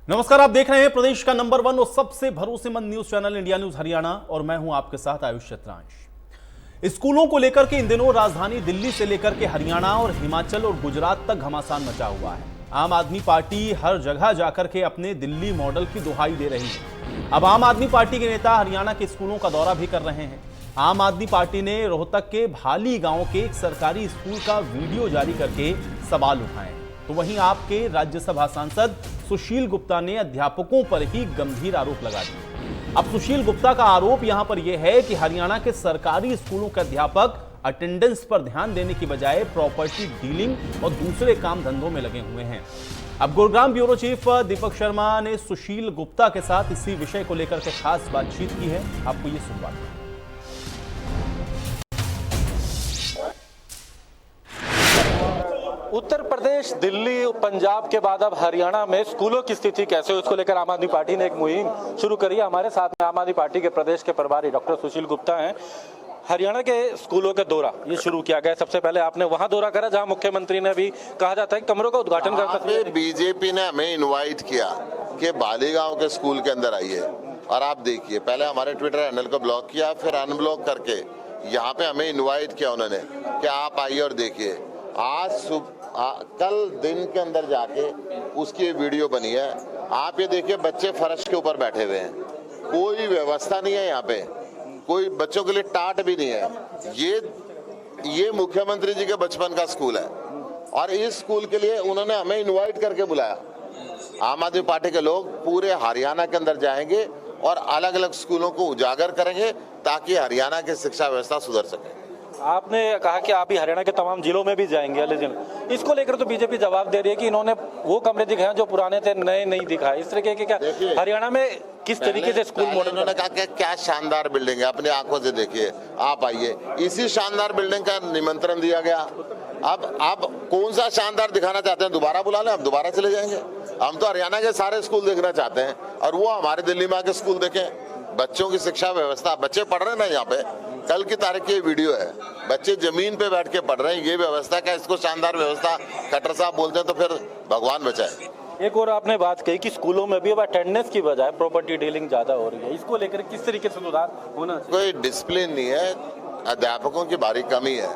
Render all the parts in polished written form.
नमस्कार, आप देख रहे हैं प्रदेश का नंबर 1 और सबसे भरोसेमंद news channel India news Haryana और मैं हूं आपके साथ आयुष चतुरांश। स्कूलों को लेकर के इन दिनों राजधानी दिल्ली से लेकर के हरियाणा और हिमाचल और गुजरात तक घमासान मचा हुआ है। आम आदमी पार्टी हर जगह जाकर के अपने दिल्ली मॉडल की दुहाई दे रही है। अब आम आदमी पार्टी के नेता हरियाणा के स्कूलों का दौरा भी कर रहे हैं। आम आदमी पार्टी ने रोहतक के भाली गांव के एक सरकारी स्कूल का वीडियो जारी करके सवाल उठाए। तो वहीं आपके राज्यसभा सांसद सुशील गुप्ता ने अध्यापकों पर ही गंभीर आरोप लगा दिए। अब सुशील गुप्ता का आरोप यहां पर यह है कि हरियाणा के सरकारी स्कूलों के अध्यापक अटेंडेंस पर ध्यान देने की बजाय प्रॉपर्टी डीलिंग और दूसरे काम धंधों में लगे हुए हैं। अब गुरुग्राम ब्यूरो चीफ दीपक शर्मा ने सुशील गुप्ता के साथ इसी विषय को लेकर के खास बातचीत की है। आपको ये सुनवाते हैं। उत्तर प्रदेश, दिल्ली, पंजाब के बाद अब हरियाणा में स्कूलों की स्थिति कैसे हो, इसको लेकर आम आदमी पार्टी ने एक मुहिम शुरू करी है। हमारे साथ में आम आदमी पार्टी के प्रदेश के प्रभारी डॉक्टर सुशील गुप्ता हैं। हरियाणा के स्कूलों का दौरा ये शुरू किया गया। सबसे पहले आपने वहां दौरा करा जहां मुख्यमंत्री ने भी कहा जाता है कमरों का उद्घाटन करके बीजेपी ने हमें इनवाइट किया कि बालीगांव के स्कूल के अंदर आइए और आप देखिए। पहले हमारे ट्विटर हैंडल को ब्लॉक किया, फिर अनब्लॉक करके यहाँ पे हमें इन्वाइट किया उन्होंने कि आप आइए और देखिए। आज कल दिन के अंदर जाके उसकी वीडियो बनी है। आप ये देखिए, बच्चे फर्श के ऊपर बैठे हुए हैं, कोई व्यवस्था नहीं है यहाँ पे, कोई बच्चों के लिए टाट भी नहीं है। ये मुख्यमंत्री जी के बचपन का स्कूल है और इस स्कूल के लिए उन्होंने हमें इनवाइट करके बुलाया। आम आदमी पार्टी के लोग पूरे हरियाणा के अंदर जाएंगे और अलग अलग स्कूलों को उजागर करेंगे ताकि हरियाणा की शिक्षा व्यवस्था सुधर सके। आपने कहा कि आप भी हरियाणा के तमाम जिलों में भी जाएंगे, लेकिन इसको लेकर तो बीजेपी जवाब दे रही है कि इन्होंने वो कमरे दिखाए जो पुराने थे, नए नहीं दिखाए। इस तरीके के क्या हरियाणा में किस तरीके से स्कूल मॉडल? उन्होंने कहा कि क्या शानदार बिल्डिंग है, अपनी आंखों से देखिए, आप आइए। इसी शानदार बिल्डिंग का निमंत्रण दिया गया। अब आप कौन सा शानदार दिखाना चाहते हैं, दोबारा बुला लें, हम दोबारा चले जाएंगे। हम तो हरियाणा के सारे स्कूल देखना चाहते हैं और वो हमारे दिल्ली में आके स्कूल देखें। बच्चों की शिक्षा व्यवस्था, बच्चे पढ़ रहे हैं ना यहाँ पे, कल की तारीख की वीडियो है, बच्चे जमीन पे बैठ के पढ़ रहे हैं। ये व्यवस्था क्या, इसको शानदार व्यवस्था खट्टर साहब बोलते हैं तो फिर भगवान बचाए। एक और आपने बात कही कि स्कूलों में भी अब अटेंडेंस की बजाय प्रॉपर्टी डीलिंग ज्यादा हो रही है। इसको लेकर किस तरीके से सुधार होना चाहिए? कोई डिसिप्लिन नहीं है, अध्यापकों की भारी कमी है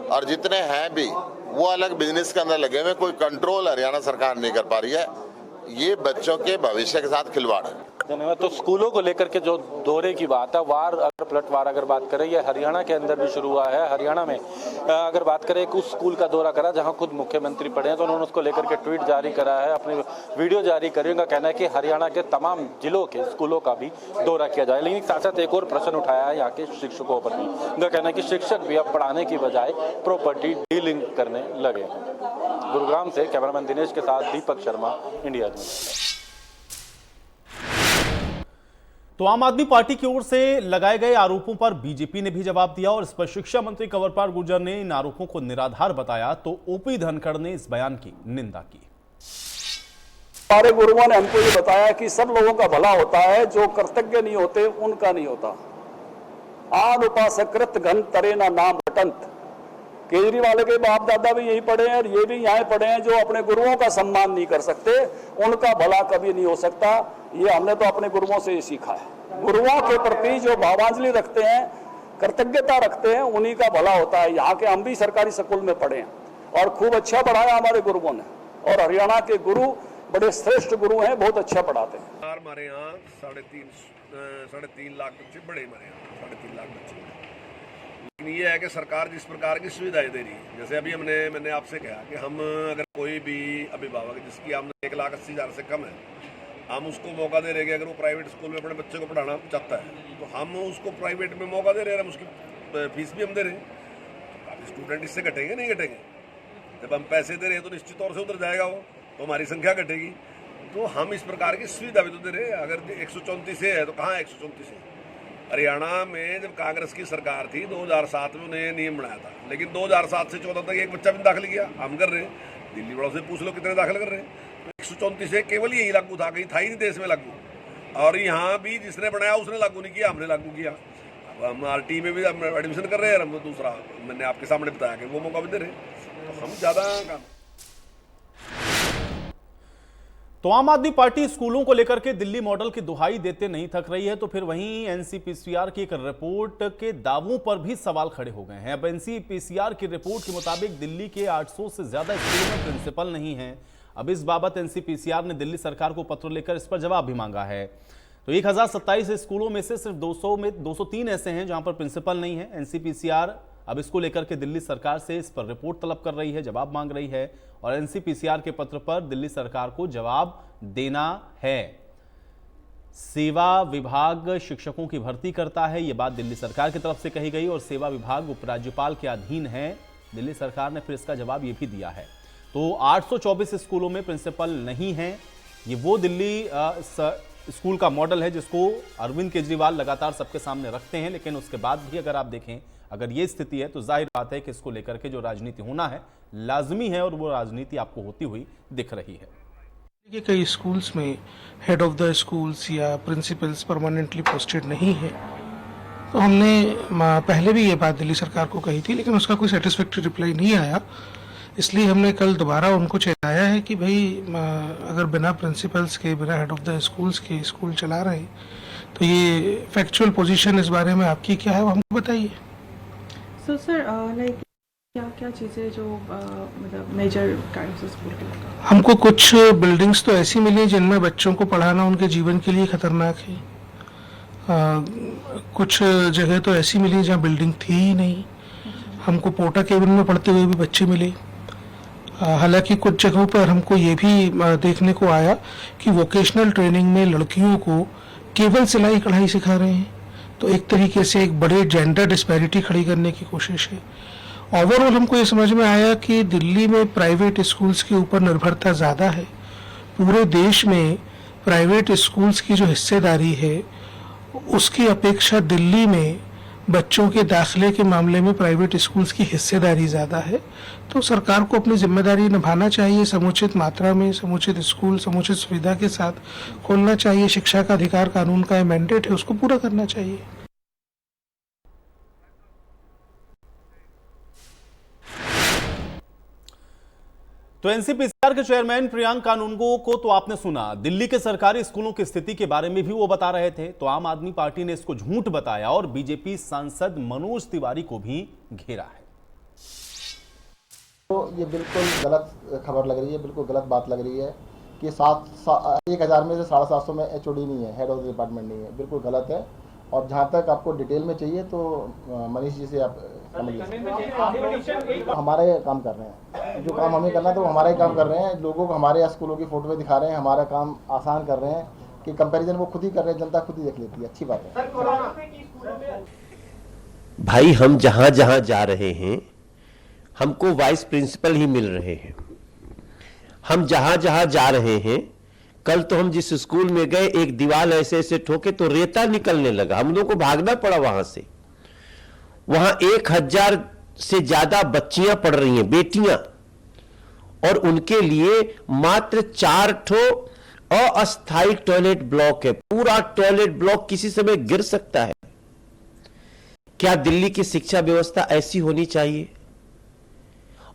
और जितने हैं भी वो अलग बिजनेस के अंदर लगे हुए। कोई कंट्रोल हरियाणा सरकार नहीं कर पा रही है। ये बच्चों के भविष्य के साथ खिलवाड़ है। धन्यवाद। तो स्कूलों को लेकर के जो दौरे की बात है, वार अगर पलटवार अगर बात करें, ये हरियाणा के अंदर भी शुरू हुआ है। हरियाणा में अगर बात करें, एक उस स्कूल का दौरा करा जहां खुद मुख्यमंत्री पढ़े हैं, तो उन्होंने उसको लेकर के ट्वीट जारी करा है, अपनी वीडियो जारी करी। उनका कहना है कि हरियाणा के तमाम जिलों के स्कूलों का भी दौरा किया जाए। लेकिन साथ साथ एक और प्रश्न उठाया है यहाँ के शिक्षकों पर भी। उनका कहना है कि शिक्षक भी अब पढ़ाने की बजाय प्रॉपर्टी डीलिंग करने लगे हैं। गुरुग्राम से कैमरामैन दिनेश के साथ दीपक शर्मा, इंडिया न्यूज। तो आम आदमी पार्टी की ओर से लगाए गए आरोपों पर बीजेपी ने भी जवाब दिया और इस पर शिक्षा मंत्री कंवरपाल गुर्जर ने इन आरोपों को निराधार बताया। तो ओपी धनखड़ ने इस बयान की निंदा की। हमारे गुरुओं ने हमको ये बताया कि सब लोगों का भला होता है, जो कृतज्ञ नहीं होते उनका नहीं होता। आन उपासकृत घन तरे ना नाम रटंत। केजरीवाल के बाप दादा भी यही पढ़े हैं और ये भी यहाँ पढ़े हैं। जो अपने गुरुओं का सम्मान नहीं कर सकते, उनका भला कभी नहीं हो सकता। ये हमने तो अपने गुरुओं से ही सीखा है। गुरुओं के प्रति जो भावांजलि रखते हैं, कृतज्ञता रखते हैं, उन्हीं का भला होता है। यहाँ के हम भी सरकारी स्कूल में पढ़े हैं और खूब अच्छा पढ़ाया हमारे गुरुओं ने। और हरियाणा के गुरु बड़े श्रेष्ठ गुरु हैं, बहुत अच्छा पढ़ाते हैं। हमारे यहाँ 3.5 लाख बच्चे बड़े, हमारे यहाँ 3.5 लाख बच्चे। लेकिन ये है कि सरकार जिस प्रकार की सुविधाएं दे रही है, जैसे अभी मैंने आपसे कहा कि हम अगर कोई भी अभिभावक जिसकी आमदनी 1,80,000 से कम है, हम उसको मौका दे रहे हैं कि अगर वो प्राइवेट स्कूल में अपने बच्चे को पढ़ाना चाहता है तो हम उसको प्राइवेट में मौका दे रहे हैं, हम उसकी फीस भी हम दे रहे हैं। काफ़ी स्टूडेंट इससे घटेंगे नहीं घटेंगे? जब हम पैसे दे रहे हैं तो निश्चित तौर से उधर जाएगा वो, तो हमारी संख्या घटेगी। तो हम इस प्रकार की सुविधा भी तो दे रहे हैं। अगर 134 है तो कहाँ 134 है? हरियाणा में जब कांग्रेस की सरकार थी 2007 में उन्हें नियम बनाया था, लेकिन 2007 से 14 तक एक बच्चा भी दाखिल किया। हम कर रहे हैं, दिल्ली वालों से पूछ लो कितने दाखिल कर रहे हैं। तो 134 से केवल यही लागू था, कहीं था ही नहीं देश में लागू। और यहाँ भी जिसने बनाया उसने लागू नहीं किया, हमने लागू किया। अब हम RT में भी एडमिशन कर रहे हैं। हम दूसरा मैंने आपके सामने बताया कि वो मौका भी दे रहे हैं, तो हम ज़्यादा काम तो आम आदमी पार्टी स्कूलों को लेकर के दिल्ली मॉडल की दुहाई देते नहीं थक रही है, तो फिर वहीं एनसीपीसीआर की एक रिपोर्ट के दावों पर भी सवाल खड़े हो गए हैं। अब एनसीपीसीआर की रिपोर्ट के मुताबिक दिल्ली के 800 से ज्यादा स्कूलों में प्रिंसिपल नहीं है। अब इस बाबत एनसीपीसीआर ने दिल्ली सरकार को पत्र लेकर इस पर जवाब भी मांगा है। तो 1027 स्कूलों में से सिर्फ 203 ऐसे हैं जहां पर प्रिंसिपल नहीं है। एनसीपीसीआर अब इसको लेकर के दिल्ली सरकार से इस पर रिपोर्ट तलब कर रही है, जवाब मांग रही है और एनसीपीसीआर के पत्र पर दिल्ली सरकार को जवाब देना है। सेवा विभाग शिक्षकों की भर्ती करता है, यह बात दिल्ली सरकार की तरफ से कही गई और सेवा विभाग उपराज्यपाल के अधीन है। दिल्ली सरकार ने फिर इसका जवाब यह भी दिया है। तो 824 स्कूलों में प्रिंसिपल नहीं है। ये वो दिल्ली स्कूल का मॉडल है जिसको अरविंद केजरीवाल लगातार सबके सामने रखते हैं, लेकिन उसके बाद भी अगर आप देखें, अगर ये स्थिति है तो जाहिर बात है कि इसको लेकर के जो राजनीति होना है लाजमी है और वो राजनीति आपको होती हुई दिख रही है। कई स्कूल्स में हेड ऑफ द स्कूल्स या प्रिंसिपल्स परमानेंटली पोस्टेड नहीं है। तो हमने पहले भी ये बात दिल्ली सरकार को कही थी, लेकिन उसका कोई सेटिस्फैक्टरी रिप्लाई नहीं आया। इसलिए हमने कल दोबारा उनको चेताया है कि भाई अगर बिना प्रिंसिपल्स के, बिना हेड ऑफ द स्कूल्स के स्कूल चला रहे हैं तो ये फैक्चुअल पोजीशन इस बारे में आपकी क्या है वो हमको बताइए। सो सर लाइक क्या चीज़ें जो मतलब मेजर काइंड्स ऑफ स्कूल के लिए हमको कुछ बिल्डिंग्स तो ऐसी मिली जिनमें बच्चों को पढ़ाना उनके जीवन के लिए खतरनाक है। कुछ जगह तो ऐसी मिली जहाँ बिल्डिंग थी ही नहीं। हमको पोर्टा केबिन में पढ़ते हुए भी बच्चे मिले। हालांकि कुछ जगहों पर हमको ये भी देखने को आया कि वोकेशनल ट्रेनिंग में लड़कियों को केवल सिलाई कढ़ाई सिखा रहे हैं। तो एक तरीके से एक बड़े जेंडर डिस्पैरिटी खड़ी करने की कोशिश है। ओवरऑल हमको ये समझ में आया कि दिल्ली में प्राइवेट स्कूल्स के ऊपर निर्भरता ज़्यादा है। पूरे देश में प्राइवेट स्कूल्स की जो हिस्सेदारी है उसकी अपेक्षा दिल्ली में बच्चों के दाखिले के मामले में प्राइवेट स्कूल्स की हिस्सेदारी ज़्यादा है। तो सरकार को अपनी जिम्मेदारी निभाना चाहिए, समुचित मात्रा में समुचित स्कूल समुचित सुविधा के साथ खोलना चाहिए। शिक्षा का अधिकार कानून का मैंडेट है, उसको पूरा करना चाहिए। तो एनसीपीसीआर के चेयरमैन प्रियांक कानूनगो को तो आपने सुना, दिल्ली के सरकारी स्कूलों की स्थिति के बारे में भी वो बता रहे थे। तो आम आदमी पार्टी ने इसको झूठ बताया और बीजेपी सांसद मनोज तिवारी को भी घेरा है। तो ये बिल्कुल गलत खबर लग रही है, बिल्कुल गलत बात लग रही है कि 1000 में से 750 में एचओडी नहीं है, हेड ऑफ द डिपार्टमेंट नहीं है, बिल्कुल गलत है। और जहाँ तक आपको डिटेल में चाहिए तो मनीष जी से आप समझ लीजिए। हमारे काम कर रहे हैं, जो काम हमें करना है तो हमारा ही काम कर रहे हैं। लोगों को हमारे स्कूलों की फोटो दिखा रहे हैं, हमारा काम आसान कर रहे हैं कि कंपैरिजन वो खुद ही कर रहे हैं, जनता खुद ही देख लेती है। अच्छी बात है भाई, हम जहाँ जहाँ जा रहे हैं हमको वाइस प्रिंसिपल ही मिल रहे हैं। हम जहाँ जहाँ जा रहे हैं, कल तो हम जिस स्कूल में गए एक दीवार ऐसे ऐसे ठोके तो रेता निकलने लगा, हम लोग को भागना पड़ा वहां से। वहां 1000 से ज्यादा बच्चियां पढ़ रही हैं, बेटियां, और उनके लिए मात्र 4 अस्थायी टॉयलेट ब्लॉक है। पूरा टॉयलेट ब्लॉक किसी समय गिर सकता है। क्या दिल्ली की शिक्षा व्यवस्था ऐसी होनी चाहिए?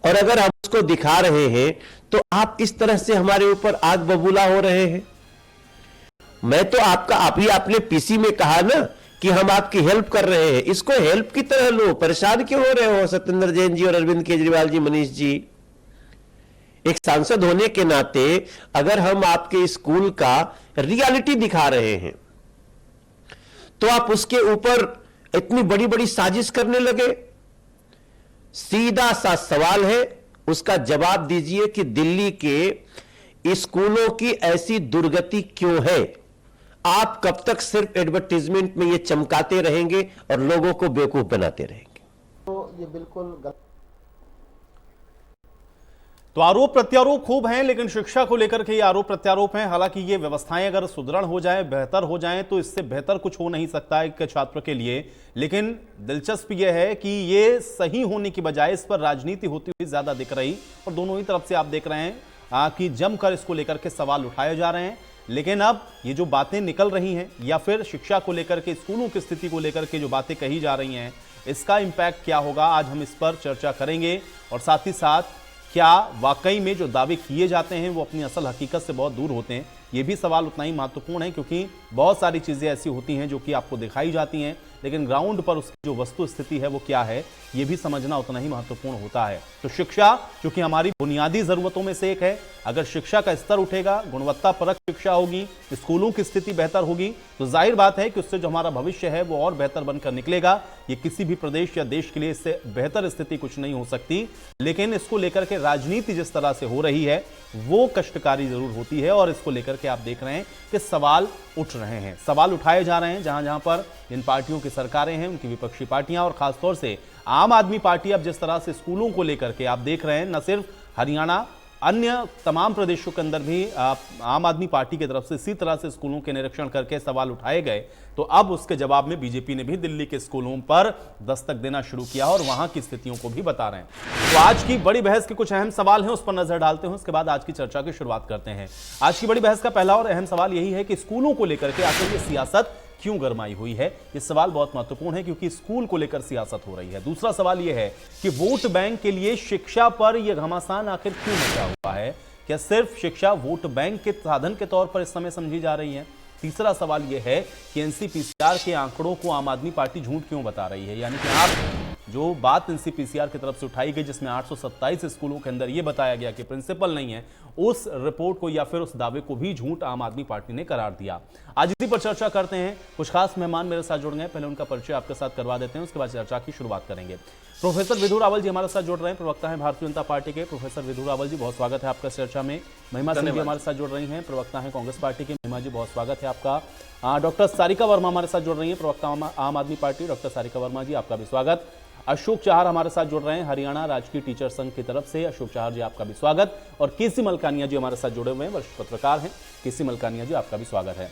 और अगर हम उसको दिखा रहे हैं तो आप इस तरह से हमारे ऊपर आग बबूला हो रहे हैं। मैं तो आप ही आपने पीसी में कहा ना कि हम आपकी हेल्प कर रहे हैं, इसको हेल्प की तरह लो। परेशान क्यों हो रहे हो सत्येंद्र जैन जी और अरविंद केजरीवाल जी, मनीष जी? एक सांसद होने के नाते अगर हम आपके स्कूल का रियलिटी दिखा रहे हैं तो आप उसके ऊपर इतनी बड़ी बड़ी साजिश करने लगे। सीधा सा सवाल है, उसका जवाब दीजिए कि दिल्ली के स्कूलों की ऐसी दुर्गति क्यों है? आप कब तक सिर्फ एडवर्टीजमेंट में ये चमकाते रहेंगे और लोगों को बेवकूफ बनाते रहेंगे? तो ये बिल्कुल गलत। तो आरोप प्रत्यारोप खूब हैं, लेकिन शिक्षा को लेकर के ये आरोप प्रत्यारोप हैं। हालांकि ये व्यवस्थाएं अगर सुदृढ़ हो जाएं, बेहतर हो जाएं, तो इससे बेहतर कुछ हो नहीं सकता एक छात्र के लिए। लेकिन दिलचस्प ये है कि ये सही होने की बजाय इस पर राजनीति होती हुई ज्यादा दिख रही, और दोनों ही तरफ से आप देख रहे हैं कि जमकर इसको लेकर के सवाल उठाए जा रहे हैं। लेकिन अब ये जो बातें निकल रही हैं या फिर शिक्षा को लेकर के, स्कूलों की स्थिति को लेकर के जो बातें कही जा रही हैं, इसका इंपैक्ट क्या होगा, आज हम इस पर चर्चा करेंगे। और साथ ही साथ क्या वाकई में जो दावे किए जाते हैं वो अपनी असल हकीकत से बहुत दूर होते हैं? ये भी सवाल उतना ही महत्वपूर्ण है, क्योंकि बहुत सारी चीज़ें ऐसी होती हैं जो कि आपको दिखाई जाती हैं, लेकिन ग्राउंड पर उसकी जो वस्तु स्थिति है वो क्या है, ये भी समझना उतना ही महत्वपूर्ण होता है। तो शिक्षा, क्योंकि हमारी बुनियादी ज़रूरतों में से एक है, अगर शिक्षा का स्तर उठेगा, गुणवत्ता परक शिक्षा होगी, स्कूलों की स्थिति बेहतर होगी, तो जाहिर बात है कि उससे जो हमारा भविष्य है वो और बेहतर बनकर निकलेगा। ये किसी भी प्रदेश या देश के लिए इससे बेहतर स्थिति कुछ नहीं हो सकती, लेकिन इसको लेकर के राजनीति जिस तरह से हो रही है वो कष्टकारी जरूर होती है। और इसको लेकर के आप देख रहे हैं कि सवाल उठ रहे हैं, सवाल उठाए जा रहे हैं। जहां जहां पर इन पार्टियों की सरकारें हैं, उनकी विपक्षी पार्टियां और खासतौर से आम आदमी पार्टी अब जिस तरह से स्कूलों को लेकर के आप देख रहे हैं, न सिर्फ हरियाणा, अन्य तमाम प्रदेशों के अंदर भी आम आदमी पार्टी की तरफ से इसी तरह से स्कूलों के निरीक्षण करके सवाल उठाए गए, तो अब उसके जवाब में बीजेपी ने भी दिल्ली के स्कूलों पर दस्तक देना शुरू किया और वहां की स्थितियों को भी बता रहे हैं। तो आज की बड़ी बहस के कुछ अहम सवाल हैं, उस पर नजर डालते हैं, उसके बाद आज की चर्चा की शुरुआत करते हैं। आज की बड़ी बहस का पहला और अहम सवाल यही है कि स्कूलों को लेकर के आखिर ये सियासत क्यों गरमाई हुई है। ये सवाल बहुत महत्वपूर्ण है, क्योंकि स्कूल को लेकर सियासत हो रही है। दूसरा सवाल यह है कि वोट बैंक के लिए शिक्षा पर यह घमासान आखिर क्यों मचा हुआ है? क्या सिर्फ शिक्षा वोट बैंक के साधन के तौर पर इस समय समझी जा रही है? तीसरा सवाल यह है कि एनसीपीसीआर के आंकड़ों को आम आदमी पार्टी झूठ क्यों बता रही है? यानी कि आप जो बात एनसीपीसीआर की तरफ से उठाई गई, जिसमें 827 स्कूलों के अंदर यह बताया गया कि प्रिंसिपल नहीं है, उस रिपोर्ट को या फिर उस दावे को भी झूठ आम आदमी पार्टी ने करार दिया। आज इसी पर चर्चा करते हैं। कुछ खास मेहमान मेरे साथ जुड़ गए, पहले उनका परिचय आपके साथ करवा देते हैं, उसके बाद चर्चा की शुरुआत करेंगे। प्रोफेसर विधु रावल जी हमारे साथ जुड़ रहे हैं, प्रवक्ता हैं भारतीय जनता पार्टी के। प्रोफेसर विधु रावल जी, बहुत स्वागत है आपका चर्चा में। महिमा सिंह जी हमारे साथ जुड़ रही हैं, प्रवक्ता हैं कांग्रेस पार्टी के। महिमा जी, बहुत स्वागत है आपका। डॉक्टर सारिका वर्मा हमारे साथ जुड़ रही हैं, प्रवक्ता आम आदमी पार्टी। डॉक्टर सारिका वर्मा जी, आपका भी स्वागत। अशोक चाहर हमारे साथ जुड़ रहे हैं, हरियाणा राजकीय टीचर संघ की तरफ से। अशोक चाहर जी, आपका भी स्वागत। और केसी मलकानिया जी हमारे साथ जुड़े हुए हैं, वरिष्ठ पत्रकार हैं। केसी मलकानिया जी, आपका भी स्वागत है।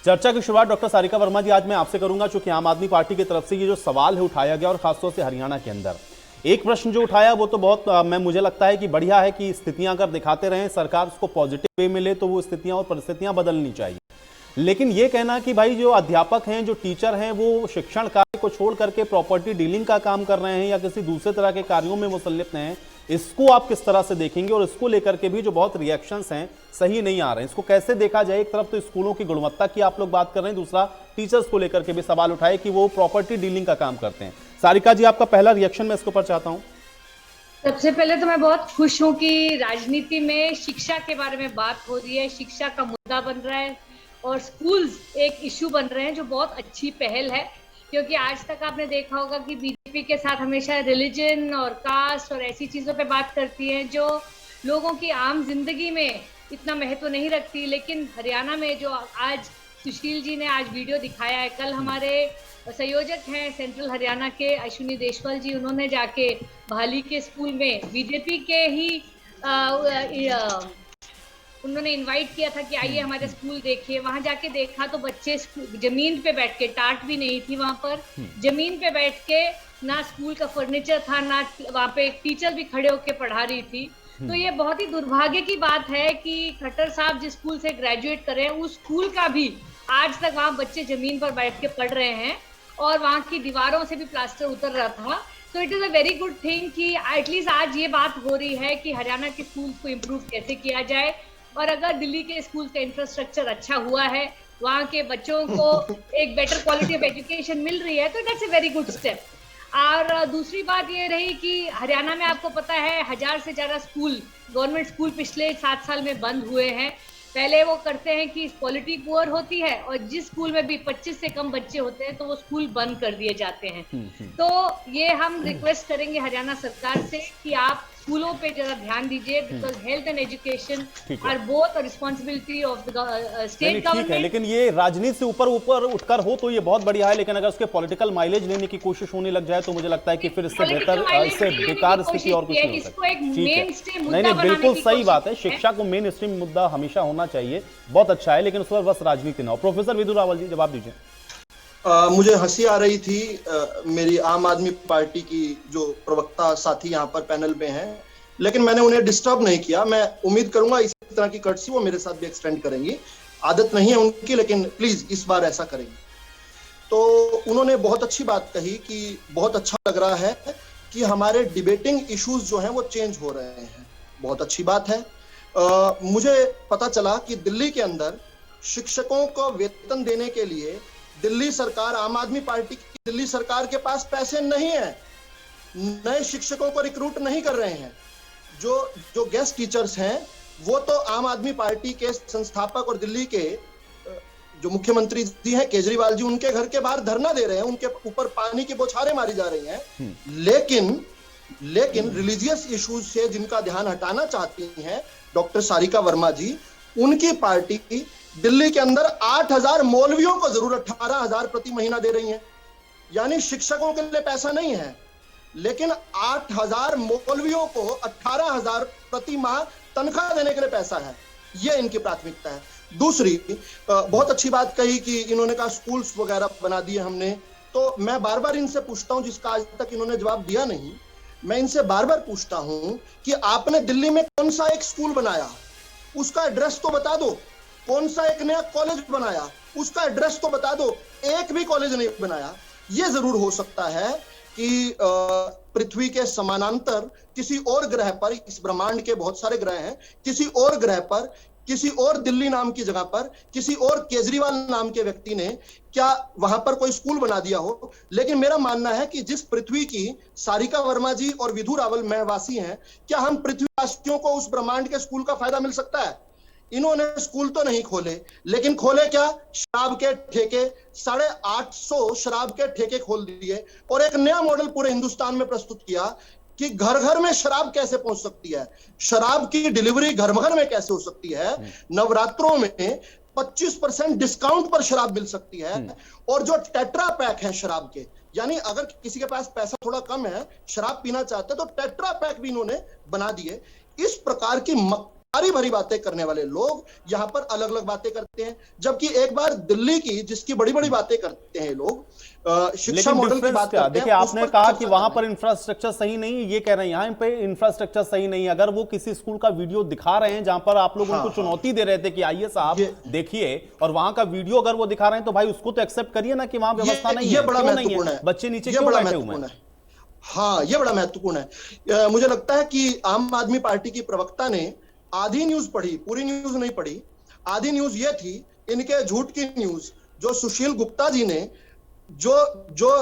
चर्चा की शुरुआत डॉक्टर सारिका वर्मा जी आज मैं आपसे करूंगा, चूंकि आम आदमी पार्टी की तरफ से ये जो सवाल है उठाया गया, और खासतौर से हरियाणा के अंदर एक प्रश्न जो उठाया वो तो बहुत मुझे लगता है कि बढ़िया है कि स्थितियां अगर दिखाते रहें, सरकार उसको पॉजिटिव वे मिले, तो वो स्थितियां और परिस्थितियां बदलनी चाहिए। लेकिन ये कहना कि भाई जो अध्यापक हैं, जो टीचर हैं, वो शिक्षण कार्य को छोड़ करके प्रॉपर्टी डीलिंग का काम कर रहे हैं या किसी दूसरे तरह के कार्यों में मुसल्लिफ हैं, इसको आप किस तरह से देखेंगे? और इसको लेकर के भी जो बहुत रिएक्शंस हैं सही नहीं आ रहे हैं, इसको कैसे देखा जाए? एक तरफ तो स्कूलों की गुणवत्ता की आप लोग बात कर रहे हैं, दूसरा टीचर्स को लेकर के भी सवाल उठाए कि वो प्रॉपर्टी डीलिंग का काम करते हैं। सारिका जी, आपका पहला रिएक्शन मैं इसके ऊपर चाहता हूँ। सबसे पहले तो मैं बहुत खुश हूँ कि राजनीति में शिक्षा के बारे में बात हो रही है, शिक्षा का मुद्दा बन रहा है और स्कूल्स एक इश्यू बन रहे हैं, जो बहुत अच्छी पहल है। क्योंकि आज तक आपने देखा होगा कि बीजेपी के साथ हमेशा रिलीजन और कास्ट और ऐसी चीज़ों पे बात करती है जो लोगों की आम जिंदगी में इतना महत्व नहीं रखती। लेकिन हरियाणा में जो आज सुशील जी ने आज वीडियो दिखाया है, कल हमारे संयोजक हैं सेंट्रल हरियाणा के अश्विनी देशवाल जी, उन्होंने जाके भाली के स्कूल में बीजेपी के ही उन्होंने इनवाइट किया था कि आइए हमारे स्कूल देखिए। वहां जाके देखा तो बच्चे जमीन पे बैठ के, टाट भी नहीं थी वहां पर, जमीन पे बैठ के, ना स्कूल का फर्नीचर था, ना वहां पे एक टीचर भी खड़े होके पढ़ा रही थी। तो ये बहुत ही दुर्भाग्य की बात है कि खट्टर साहब जिस स्कूल से ग्रेजुएट करे, उस स्कूल का भी आज तक वहां बच्चे जमीन पर बैठ के पढ़ रहे हैं और वहां की दीवारों से भी प्लास्टर उतर रहा था। तो it is a very good thing कि एटलीस्ट आज ये बात हो रही है कि हरियाणा के स्कूल को इम्प्रूव कैसे किया जाए। और अगर दिल्ली के स्कूल का इंफ्रास्ट्रक्चर अच्छा हुआ है, वहाँ के बच्चों को एक बेटर क्वालिटी ऑफ एजुकेशन मिल रही है, तो that's a very good step. और दूसरी बात ये रही कि हरियाणा में आपको पता है 1000 से ज़्यादा स्कूल, गवर्नमेंट स्कूल पिछले 7 साल में बंद हुए हैं। पहले वो करते हैं कि क्वालिटी पुअर होती है और जिस स्कूल में भी 25 से कम बच्चे होते हैं तो वो स्कूल बंद कर दिए जाते हैं। तो ये हम रिक्वेस्ट करेंगे हरियाणा सरकार से कि आप स्कूलों पे जरा ध्यान दीजिए, because health and education are both a responsibility of the state government. ठीक है, लेकिन ये राजनीति से ऊपर उठकर हो तो ये बहुत बढ़िया है, लेकिन अगर उसके पॉलिटिकल माइलेज लेने की कोशिश होने लग जाए तो मुझे लगता है कि फिर इससे बेहतर, इससे बेकार स्थिति और कुछ नहीं हो सकती। नहीं, बिल्कुल सही बात है, शिक्षा को मेन स्ट्रीम मुद्दा हमेशा होना चाहिए, बहुत अच्छा है, लेकिन उस पर बस राजनीति ना हो। प्रोफेसर विधु रावल जी, जवाब दीजिए। मुझे हंसी आ रही थी, मेरी आम आदमी पार्टी की जो प्रवक्ता साथी यहाँ पर पैनल में हैं, लेकिन मैंने उन्हें डिस्टर्ब नहीं किया। मैं उम्मीद करूंगा इसी तरह की कर्टसी वो मेरे साथ भी एक्सटेंड करेंगी। आदत नहीं है उनकी, लेकिन प्लीज इस बार ऐसा करेंगे। तो उन्होंने बहुत अच्छी बात कही कि बहुत अच्छा लग रहा है कि हमारे डिबेटिंग इश्यूज जो हैं वो चेंज हो रहे हैं। बहुत अच्छी बात है। मुझे पता चला कि दिल्ली के अंदर शिक्षकों को वेतन देने के लिए दिल्ली सरकार, आम आदमी पार्टी की दिल्ली सरकार के पास पैसे नहीं है, नए शिक्षकों को रिक्रूट नहीं कर रहे हैं। जो गेस्ट टीचर्स हैं वो तो आम आदमी पार्टी के संस्थापक और दिल्ली के जो मुख्यमंत्री जी हैं केजरीवाल जी, उनके घर के बाहर धरना दे रहे हैं, उनके ऊपर पानी की बौछारें मारी जा रही हैं। लेकिन रिलीजियस इश्यूज से जिनका ध्यान हटाना चाहती हैं डॉक्टर सारिका वर्मा जी, उनकी पार्टी दिल्ली के अंदर 8,000 मौलवियों को जरूर 18,000 प्रति महीना दे रही है। यानी शिक्षकों के लिए पैसा नहीं है, लेकिन 8,000 मौलवियों को 18,000 प्रति माह तनख्वाह देने के लिए पैसा है। यह इनकी प्राथमिकता है। दूसरी बहुत अच्छी बात कही कि इन्होंने कहा स्कूल्स वगैरह बना दिए हमने, तो मैं बार बार इनसे पूछता हूं, जिसका आज तक इन्होंने जवाब दिया नहीं, मैं इनसे बार बार पूछता हूं कि आपने दिल्ली में कौन सा एक स्कूल बनाया, उसका एड्रेस तो बता दो। कौन सा एक नया कॉलेज बनाया, उसका एड्रेस तो बता दो। एक भी कॉलेज नहीं बनाया। यह जरूर हो सकता है कि पृथ्वी के समानांतर किसी और ग्रह पर, इस ब्रह्मांड के बहुत सारे ग्रह हैं, किसी और ग्रह पर, किसी और दिल्ली नाम की जगह पर, किसी और केजरीवाल नाम के व्यक्ति ने क्या वहां पर कोई स्कूल बना दिया हो। लेकिन मेरा मानना है कि जिस पृथ्वी की सारिका वर्मा जी और विधु रावल महवासी हैं, क्या हम पृथ्वीवासियों को उस ब्रह्मांड के स्कूल का फायदा मिल सकता है? इन्होंने स्कूल तो नहीं खोले, लेकिन खोले क्या? शराब के ठेके। 850 शराब के ठेके खोल दिए और एक नया मॉडल पूरे हिंदुस्तान में प्रस्तुत किया कि घर घर में शराब कैसे पहुंच सकती है, शराब की डिलीवरी घर घर में कैसे हो सकती है, नवरात्रों में 25% डिस्काउंट पर शराब मिल सकती है। और जो टेट्रा पैक है शराब के, यानी अगर किसी के पास पैसा थोड़ा कम है, शराब पीना चाहते हैं, तो टेट्रा पैक भी इन्होंने बना दिए। इस प्रकार की मक्कारी भरी बातें करने वाले लोग यहां पर अलग अलग बातें करते हैं, जबकि एक बार दिल्ली की जिसकी बड़ी बड़ी बातें करते हैं लोग, शिक्षा मॉडल की बात करते हैं। देखिए, आपने कहा कि वहां पर इंफ्रास्ट्रक्चर सही नहीं है, ये कह रहे हैं यहाँ पे इंफ्रास्ट्रक्चर सही नहीं है। अगर वो किसी स्कूल का वीडियो दिखा रहे हैं जहां पर आप लोग उनको चुनौती दे रहे थे कि आइए साहब देखिए, और वहां का वीडियो अगर वो दिखा रहे हैं तो भाई उसको तो एक्सेप्ट करिए ना कि वहां व्यवस्था नहीं है, ये बड़ा महत्वपूर्ण है। बच्चे नीचे क्यों बैठे हुए हैं? हाँ, ये बड़ा महत्वपूर्ण है। मुझे लगता है कि आम आदमी पार्टी की प्रवक्ता ने आधी न्यूज पढ़ी, पूरी न्यूज नहीं पढ़ी। आधी न्यूज ये थी, इनके झूठ की न्यूज, जो सुशील गुप्ता जी ने जो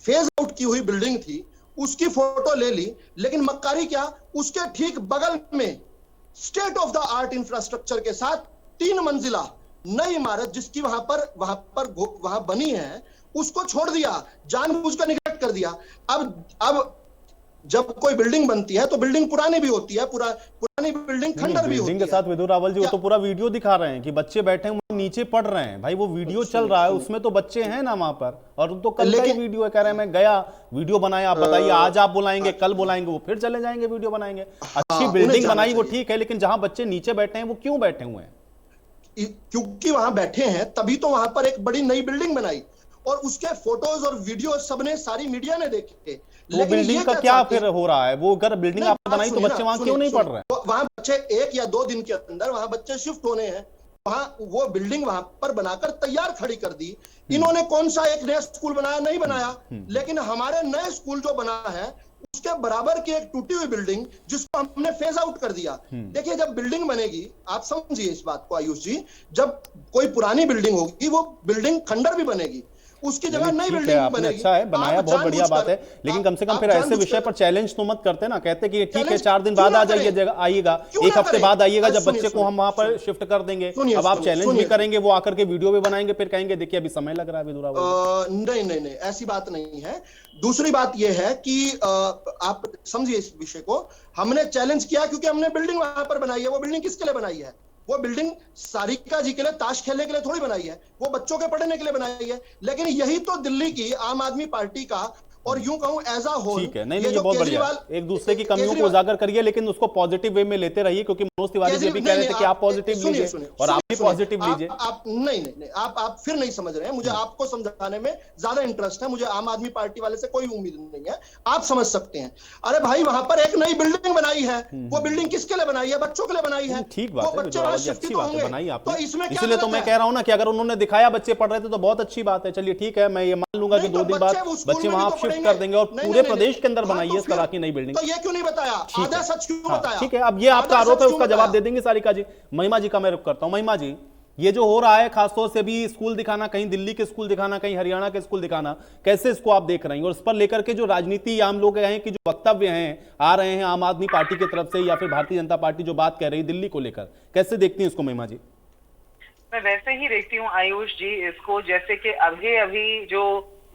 फेज आउट की हुई बिल्डिंग थी उसकी फोटो ले ली, लेकिन मक्कारी क्या, उसके ठीक बगल में state of the art infrastructure के साथ 3 मंजिला नई इमारत जिसकी वहां बनी है, उसको छोड़ दिया, जानबूझकर निगलेक्ट कर दिया। अब जब कोई बिल्डिंग बनती है तो बिल्डिंग पुरानी भी होती है, पुरानी बिल्डिंग खंडर भी होती है। के साथ विधु रावल जी वो तो पूरा वीडियो दिखा रहे हैं कि बच्चे बैठे हुए नीचे पढ़ रहे हैं। भाई वो वीडियो चल रहा है, उसमें तो बच्चे हैं ना वहां पर, और तो कल का ही वीडियो है, कह रहे हैं मैं गया वीडियो बनाया, आप बताइए आज आप बुलाएंगे, कल बुलाएंगे, वो फिर चले जाएंगे वीडियो बनाएंगे। अच्छी बिल्डिंग बनाई वो ठीक है, लेकिन जहां बच्चे नीचे बैठे हैं वो क्यों बैठे हुए हैं? क्योंकि वहां बैठे हैं, तभी तो वहां पर एक बड़ी नई बिल्डिंग बनाई, और उसके फोटोज और वीडियो सबने, सारी मीडिया ने देखे। वो बिल्डिंग का क्या फिर हो रहा है? वो अगर बिल्डिंग आपने बनाई तो बच्चे वहां क्यों नहीं पढ़ रहे हैं? वहां बच्चे 1 या 2 दिन के अंदर वहां बच्चे शिफ्ट होने हैं। वहां वो बिल्डिंग वहां पर बनाकर तैयार खड़ी कर दी। इन्होंने कौन सा एक नया स्कूल बनाया? नहीं बनाया। लेकिन हमारे नए स्कूल जो बना है उसके बराबर की एक टूटी हुई बिल्डिंग जिसको हमने फेज आउट कर दिया। देखिए, जब बिल्डिंग बनेगी, आप समझिए इस बात को आयुष जी, जब कोई पुरानी बिल्डिंग होगी वो बिल्डिंग खंडर भी बनेगी, उसकी जगह नई बिल्डिंग बनेगी। अच्छा है, बनाया, बहुत बढ़िया बात है, लेकिन कम से कम फिर ऐसे विषय पर चैलेंज तो मत करते ना। कहते कि ठीक है 4 दिन बाद आ जाइए, आइएगा 1 हफ्ते बाद आइएगा, जब बच्चे को हम वहां पर शिफ्ट कर देंगे। अब आप चैलेंज भी करेंगे, वो आकर के वीडियो भी बनाएंगे, फिर कहेंगे देखिए अभी समय लग रहा है। विधु रावल नहीं, ऐसी बात नहीं है। दूसरी बात यह है कि आप समझिए इस विषय को, हमने चैलेंज किया क्योंकि हमने बिल्डिंग वहां पर बनाई है। वो बिल्डिंग किसके लिए बनाई है? वो बिल्डिंग सारिका जी के लिए ताश खेलने के लिए थोड़ी बनाई है, वो बच्चों के पढ़ने के लिए बनाई है। लेकिन यही तो दिल्ली की आम आदमी पार्टी का, और यूं कहूं एज अ होल, ठीक है, नहीं ये बहुत बढ़िया, एक दूसरे की कमियों को उजागर करिए, लेकिन उसको पॉजिटिव वे में लेते रहिए, क्योंकि मनोज तिवारी जी भी कह रहे थे कि आप पॉजिटिव लीजिए और आप भी पॉजिटिव लीजिए। आप नहीं, आप फिर नहीं समझ रहे हैं। मुझे आपको समझाने में ज्यादा इंटरेस्ट है, मुझे आम आदमी पार्टी वाले से कोई उम्मीद नहीं है, आप समझ सकते हैं। अरे भाई, वहां पर एक नई बिल्डिंग बनाई है, वो बिल्डिंग किसके लिए बनाई है? बच्चों के लिए बनाई है। ठीक बात है, अच्छी बात है, बनाई आपने, इसलिए तो मैं कह रहा हूं ना कि अगर उन्होंने दिखाया बच्चे पढ़ रहे थे तो बहुत अच्छी बात है। चलिए ठीक है, मैं ये मान लूंगा कि 2 दिन बाद बच्चे वहां शिफ्ट शिफ्ट कर देंगे और नहीं, पूरे नहीं, प्रदेश नहीं, के अंदर हाँ, बनाइए तो इस तरह फिर- की नई बिल्डिंग। तो ये क्यों नहीं बताया? आधा सच क्यों बताया? ठीक है, अब ये आपका आधा आरोप है, सच उसका क्यों जवाब बताया? दे देंगे सारिका जी। महिमा जी का मैं रुख करता हूं। महिमा जी, ये जो हो रहा है खासतौर से भी स्कूल दिखाना, कहीं दिल्ली के स्कूल दिखाना, कहीं हरियाणा के स्कूल दिखाना, कैसे इसको आप देख रहे हैं? और इस पर लेकर के जो राजनीति आम लोग हैं कि जो वक्तव्य हैं आ रहे हैं आम आदमी पार्टी की तरफ से या फिर भारतीय जनता पार्टी जो बात कह रही है दिल्ली को लेकर, कैसे देखती हैं इसको महिमा जी? मैं वैसे ही देखती हूँ आयुष जी इसको, जैसे कि अभी जो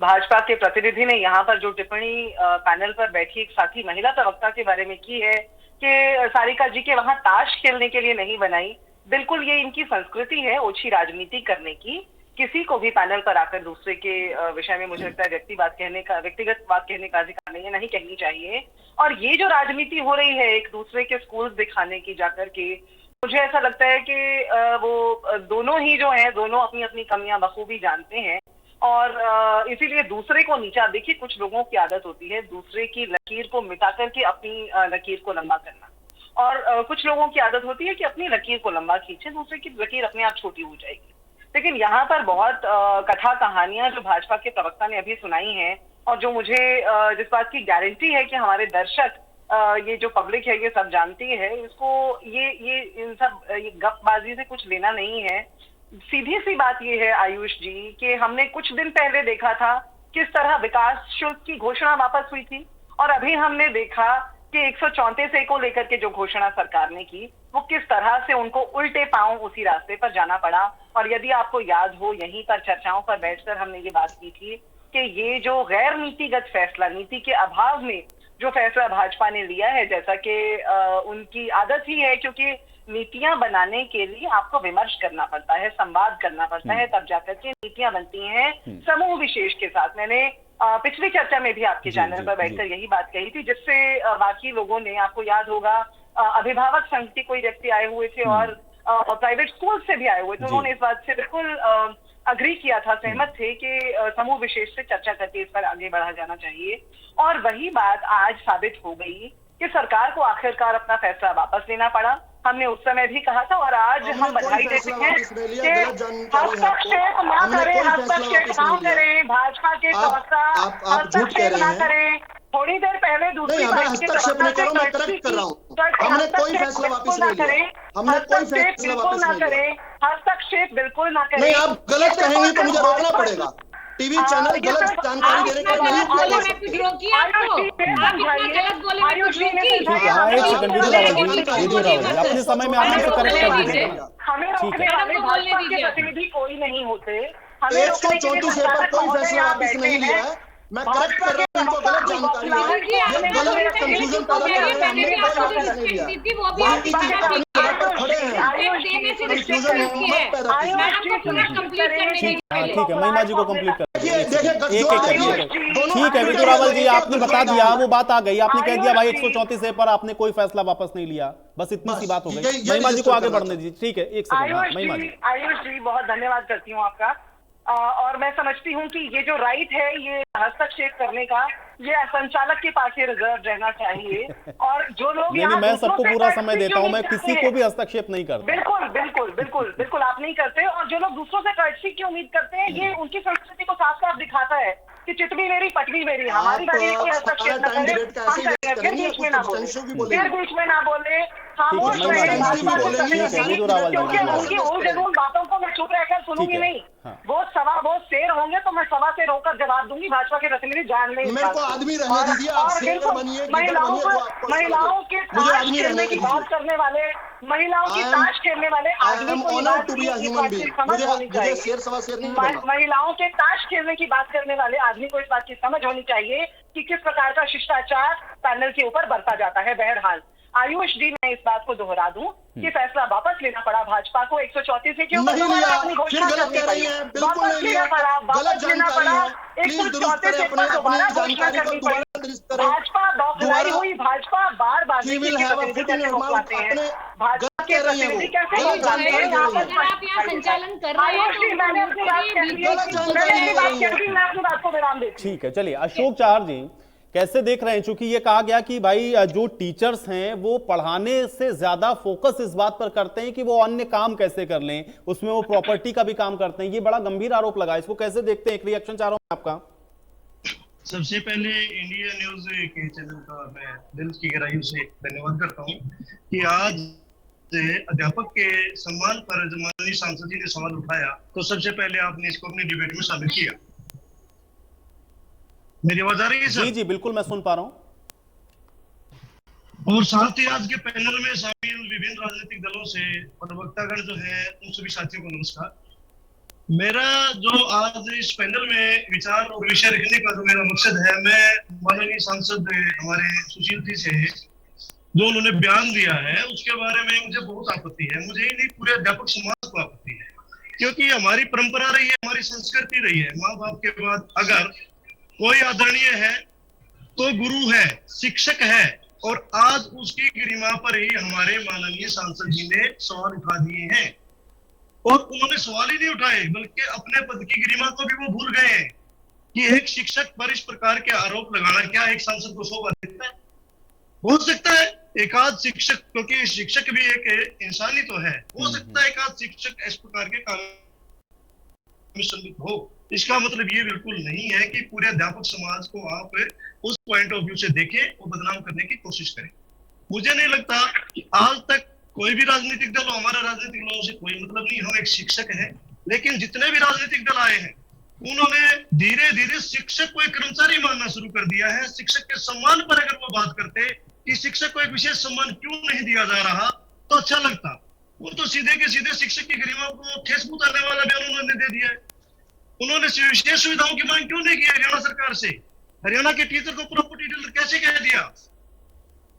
भाजपा के प्रतिनिधि ने यहाँ पर जो टिप्पणी पैनल पर बैठी एक साथी महिला प्रवक्ता के बारे में की है कि सारिका जी के वहां ताश खेलने के लिए नहीं बनाई। बिल्कुल ये इनकी संस्कृति है ओछी राजनीति करने की। किसी को भी पैनल पर आकर दूसरे के विषय में मुझे लगता है व्यक्तिगत बात कहने का अधिकार नहीं है, नहीं कहनी चाहिए। और ये जो राजनीति हो रही है एक दूसरे के स्कूल दिखाने की जाकर के, मुझे ऐसा लगता है कि वो दोनों ही जो हैं दोनों अपनी अपनी कमियां बखूबी जानते हैं और इसीलिए दूसरे को नीचा, देखिए कुछ लोगों की आदत होती है दूसरे की लकीर को मिटा करके अपनी लकीर को लंबा करना, और कुछ लोगों की आदत होती है कि अपनी लकीर को लंबा खींचे, दूसरे की लकीर अपने आप छोटी हो जाएगी। लेकिन यहाँ पर बहुत कथा कहानियां जो भाजपा के प्रवक्ता ने अभी सुनाई हैं और जो मुझे जिस बात की गारंटी है कि हमारे दर्शक ये जो पब्लिक है ये सब जानती है, इसको ये इन सब ये गपबाजी से कुछ लेना नहीं है। सीधी सी बात ये है आयुष जी कि हमने कुछ दिन पहले देखा था किस तरह विकास शुल्क की घोषणा वापस हुई थी और अभी हमने देखा कि 134A को लेकर के जो घोषणा सरकार ने की वो किस तरह से उनको उल्टे पांव उसी रास्ते पर जाना पड़ा। और यदि आपको याद हो यहीं पर चर्चाओं पर बैठकर हमने ये बात की थी कि ये जो गैर नीतिगत फैसला, नीति के अभाव में जो फैसला भाजपा ने लिया है, जैसा कि उनकी आदत ही है, क्योंकि नीतियां बनाने के लिए आपको विमर्श करना पड़ता है, संवाद करना पड़ता है, तब जाकर के नीतियां बनती हैं समूह विशेष के साथ। मैंने पिछली चर्चा में भी आपके चैनल पर बैठकर यही बात कही थी, जिससे बाकी लोगों ने, आपको याद होगा अभिभावक संघ के कोई व्यक्ति आए हुए थे और प्राइवेट स्कूल से भी आए हुए थे, उन्होंने इस बात से बिल्कुल अग्री किया था, सहमत थे कि समूह विशेष से चर्चा करके इस पर आगे बढ़ा जाना चाहिए। और वही बात आज साबित हो गई कि सरकार को आखिरकार अपना फैसला वापस लेना पड़ा। हमने उस समय भी कहा था और आज हम बधाई देते हैं कि हस्तक्षेप ना करें, हस्तक्षेप ना करें, भाजपा के प्रवक्ता हस्तक्षेप ना करें। थोड़ी देर पहले दूसरी हस्तक्षेप नहीं करो, मैं करेक्ट कर रहा हूँ। हमने कोई फैसला वापस नहीं लिया, हमने कोई फैसला वापस नहीं लिया। हस्तक्षेप बिल्कुल ना करें। नहीं, आप गलत कहेंगे तो मुझे रोकना पड़ेगा। टीवी चैनल गलत जानकारी देने का नहीं किया जा सकता। कुछ रोकिए आपको, आप इतना गलत बोले मैं कुछ रोकी। ठीक है, एक सेकंड विजय रावल जी, अपने समय में आपने इसे करेक्ट कर दीजिएगा। हमें रोकने वाले भाजपा के प्रतिनिधि कोई नहीं होते। 134A पर कोई फैसला वापस नहीं लिया है, मैं करेक्ट कर रहा हूँ, इनको गलत जानकारी है, ये गलत कंफ्यूजन पैदा कर रहे हैं, हमने कोई वापस नहीं लिया। बाकी चीजें अपनी जगह पर खड़े हैं, कंफ्यूजन मत पैदा कीजिए। ठीक है, महिमा जी को कंप्लीट कर देखिए ठीक है विजय रावल जी, आपने बता दिया, वो बात आ गई, आपने कह दिया भाई 134A पर आपने कोई फैसला वापस नहीं लिया, बस इतनी सी बात हो गई। महिमा जी को आगे बढ़ने दीजिए। ठीक है, एक सेकंड महिमा जी। आयुष जी बहुत धन्यवाद करती हूँ आपका। और मैं समझती हूँ कि ये जो राइट है ये हस्तक्षेप करने का, ये संचालक के पास ही रिजर्व रहना चाहिए। और जो लोग नहीं, मैं सबको पूरा समय देता हूँ, मैं किसी को भी हस्तक्षेप नहीं करता। बिल्कुल बिल्कुल बिल्कुल बिल्कुल आप नहीं करते। और जो लोग दूसरों से कर्टसी की उम्मीद करते हैं, ये उनकी संस्कृति को साफ साफ दिखाता है कि चितवी मेरी पटवी मेरी, हमारी गाड़ी की हस्तक्षेप न करें, फिर बीच में ना बोले, खामोश रहे, क्योंकि उनकी उन जरूर बातों को मैं चुप रहकर सुनूंगी नहीं। वो शेर होंगे तो मैं सवा से रोकर जवाब दूंगी, भाजपा के प्रतिनिधि जान लें। मेरे को आदमी रहने दीजिए, आप शेर बनिए, महिलाओं के ताश खेलने की बात करने वाले, महिलाओं की ताश खेलने वाले आदमी को समझ होनी चाहिए। महिलाओं के ताश खेलने की बात करने वाले आदमी को इस बात की समझ होनी चाहिए कि किस प्रकार का शिष्टाचार पैनल के ऊपर बरता जाता है। बहरहाल आयुष जी, मैं इस बात को दोहरा दूं कि फैसला वापस लेना पड़ा भाजपा को 134A के ऊपर अपनी घोषणा करनी पड़ी, वापस लेना पड़ा, वापस लेना पड़ा 134A पर दोबारा घोषणा करनी पड़ी। भाजपा बौखलाई हुई, भाजपा बार बार रोकवाते हैं, भाजपा के प्रतिनिधि कैसे संचालन कर रहे हैं। मैंने अपनी बात कह दी, मैं अपनी बात को विराम देती। ठीक है, चलिए अशोक चार जी कैसे देख रहे हैं, चूंकि ये कहा गया कि भाई जो टीचर्स हैं वो पढ़ाने से ज्यादा फोकस इस बात पर करते हैं कि वो अन्य काम कैसे कर लें, उसमें वो प्रॉपर्टी का भी काम करते हैं, ये बड़ा गंभीर आरोप लगा, इसको कैसे देखते हैं? एक रिएक्शन चाह रहा हूं आपका। सबसे पहले इंडिया न्यूज के चैनल का मैं दिल की गहराइयों से धन्यवाद करता हूं कि आज अध्यापक के सम्मान पर जब माननीय सांसद जी ने सवाल उठाया तो सबसे पहले आपने इसको अपनी डिबेट में शामिल किया। मेरी आवाज आ रही है सर? जी जी बिल्कुल, मैं सुन पा रहा हूं। और साथ ही आज के पैनल में शामिल विभिन्न राजनीतिक दलों से प्रवक्तागण जो है उन सभी साथियों को नमस्कार। मेरा जो आज इस पैनल में विचार और विषय रखने का जो मेरा मकसद है, मैं माननीय सांसद हमारे सुशील जी से जो उन्होंने बयान दिया है उसके बारे में मुझे बहुत आपत्ति है। मुझे ही नहीं, पूरे अध्यापक समाज को आपत्ति है, क्योंकि हमारी परंपरा रही है, हमारी संस्कृति रही है, माँ बाप के बाद अगर कोई आदरणीय है तो गुरु है, शिक्षक है, और आज उसकी गरिमा पर ही हमारे माननीय सांसद जी ने सवाल उठा दिए हैं। और उन्होंने सवाल ही नहीं उठाए बल्कि अपने पद की गरिमा को भी वो भूल गए हैं कि एक शिक्षक पर इस प्रकार के आरोप लगाना क्या एक सांसद को शोभा देता है? हो सकता है एक आध शिक्षक, क्योंकि शिक्षक भी एक इंसान ही तो है, हो सकता है एक आध शिक्षक इस प्रकार के काम में सम्मिलित हो। इसका मतलब ये बिल्कुल नहीं है कि पूरे अध्यापक समाज को आप उस पॉइंट ऑफ व्यू से देखें और बदनाम करने की कोशिश करें। मुझे नहीं लगता कि आज तक कोई भी राजनीतिक दल हो, हमारा राजनीतिक दलों से कोई मतलब नहीं, हम एक शिक्षक हैं, लेकिन जितने भी राजनीतिक दल आए हैं उन्होंने धीरे धीरे शिक्षक को एक कर्मचारी मानना शुरू कर दिया है। शिक्षक के सम्मान पर अगर वो बात करते कि शिक्षक को एक विशेष सम्मान क्यों नहीं दिया जा रहा तो अच्छा लगता। वो तो सीधे के सीधे शिक्षक की गरिमा को ठेस पहुंचाने वाला बयान उन्होंने दे दिया है। उन्होंने विशेष सुविधाओं की मांग क्यों नहीं की हरियाणा सरकार से? हरियाणा के टीचर को प्रॉपर्टी डीलर कैसे कह दिया?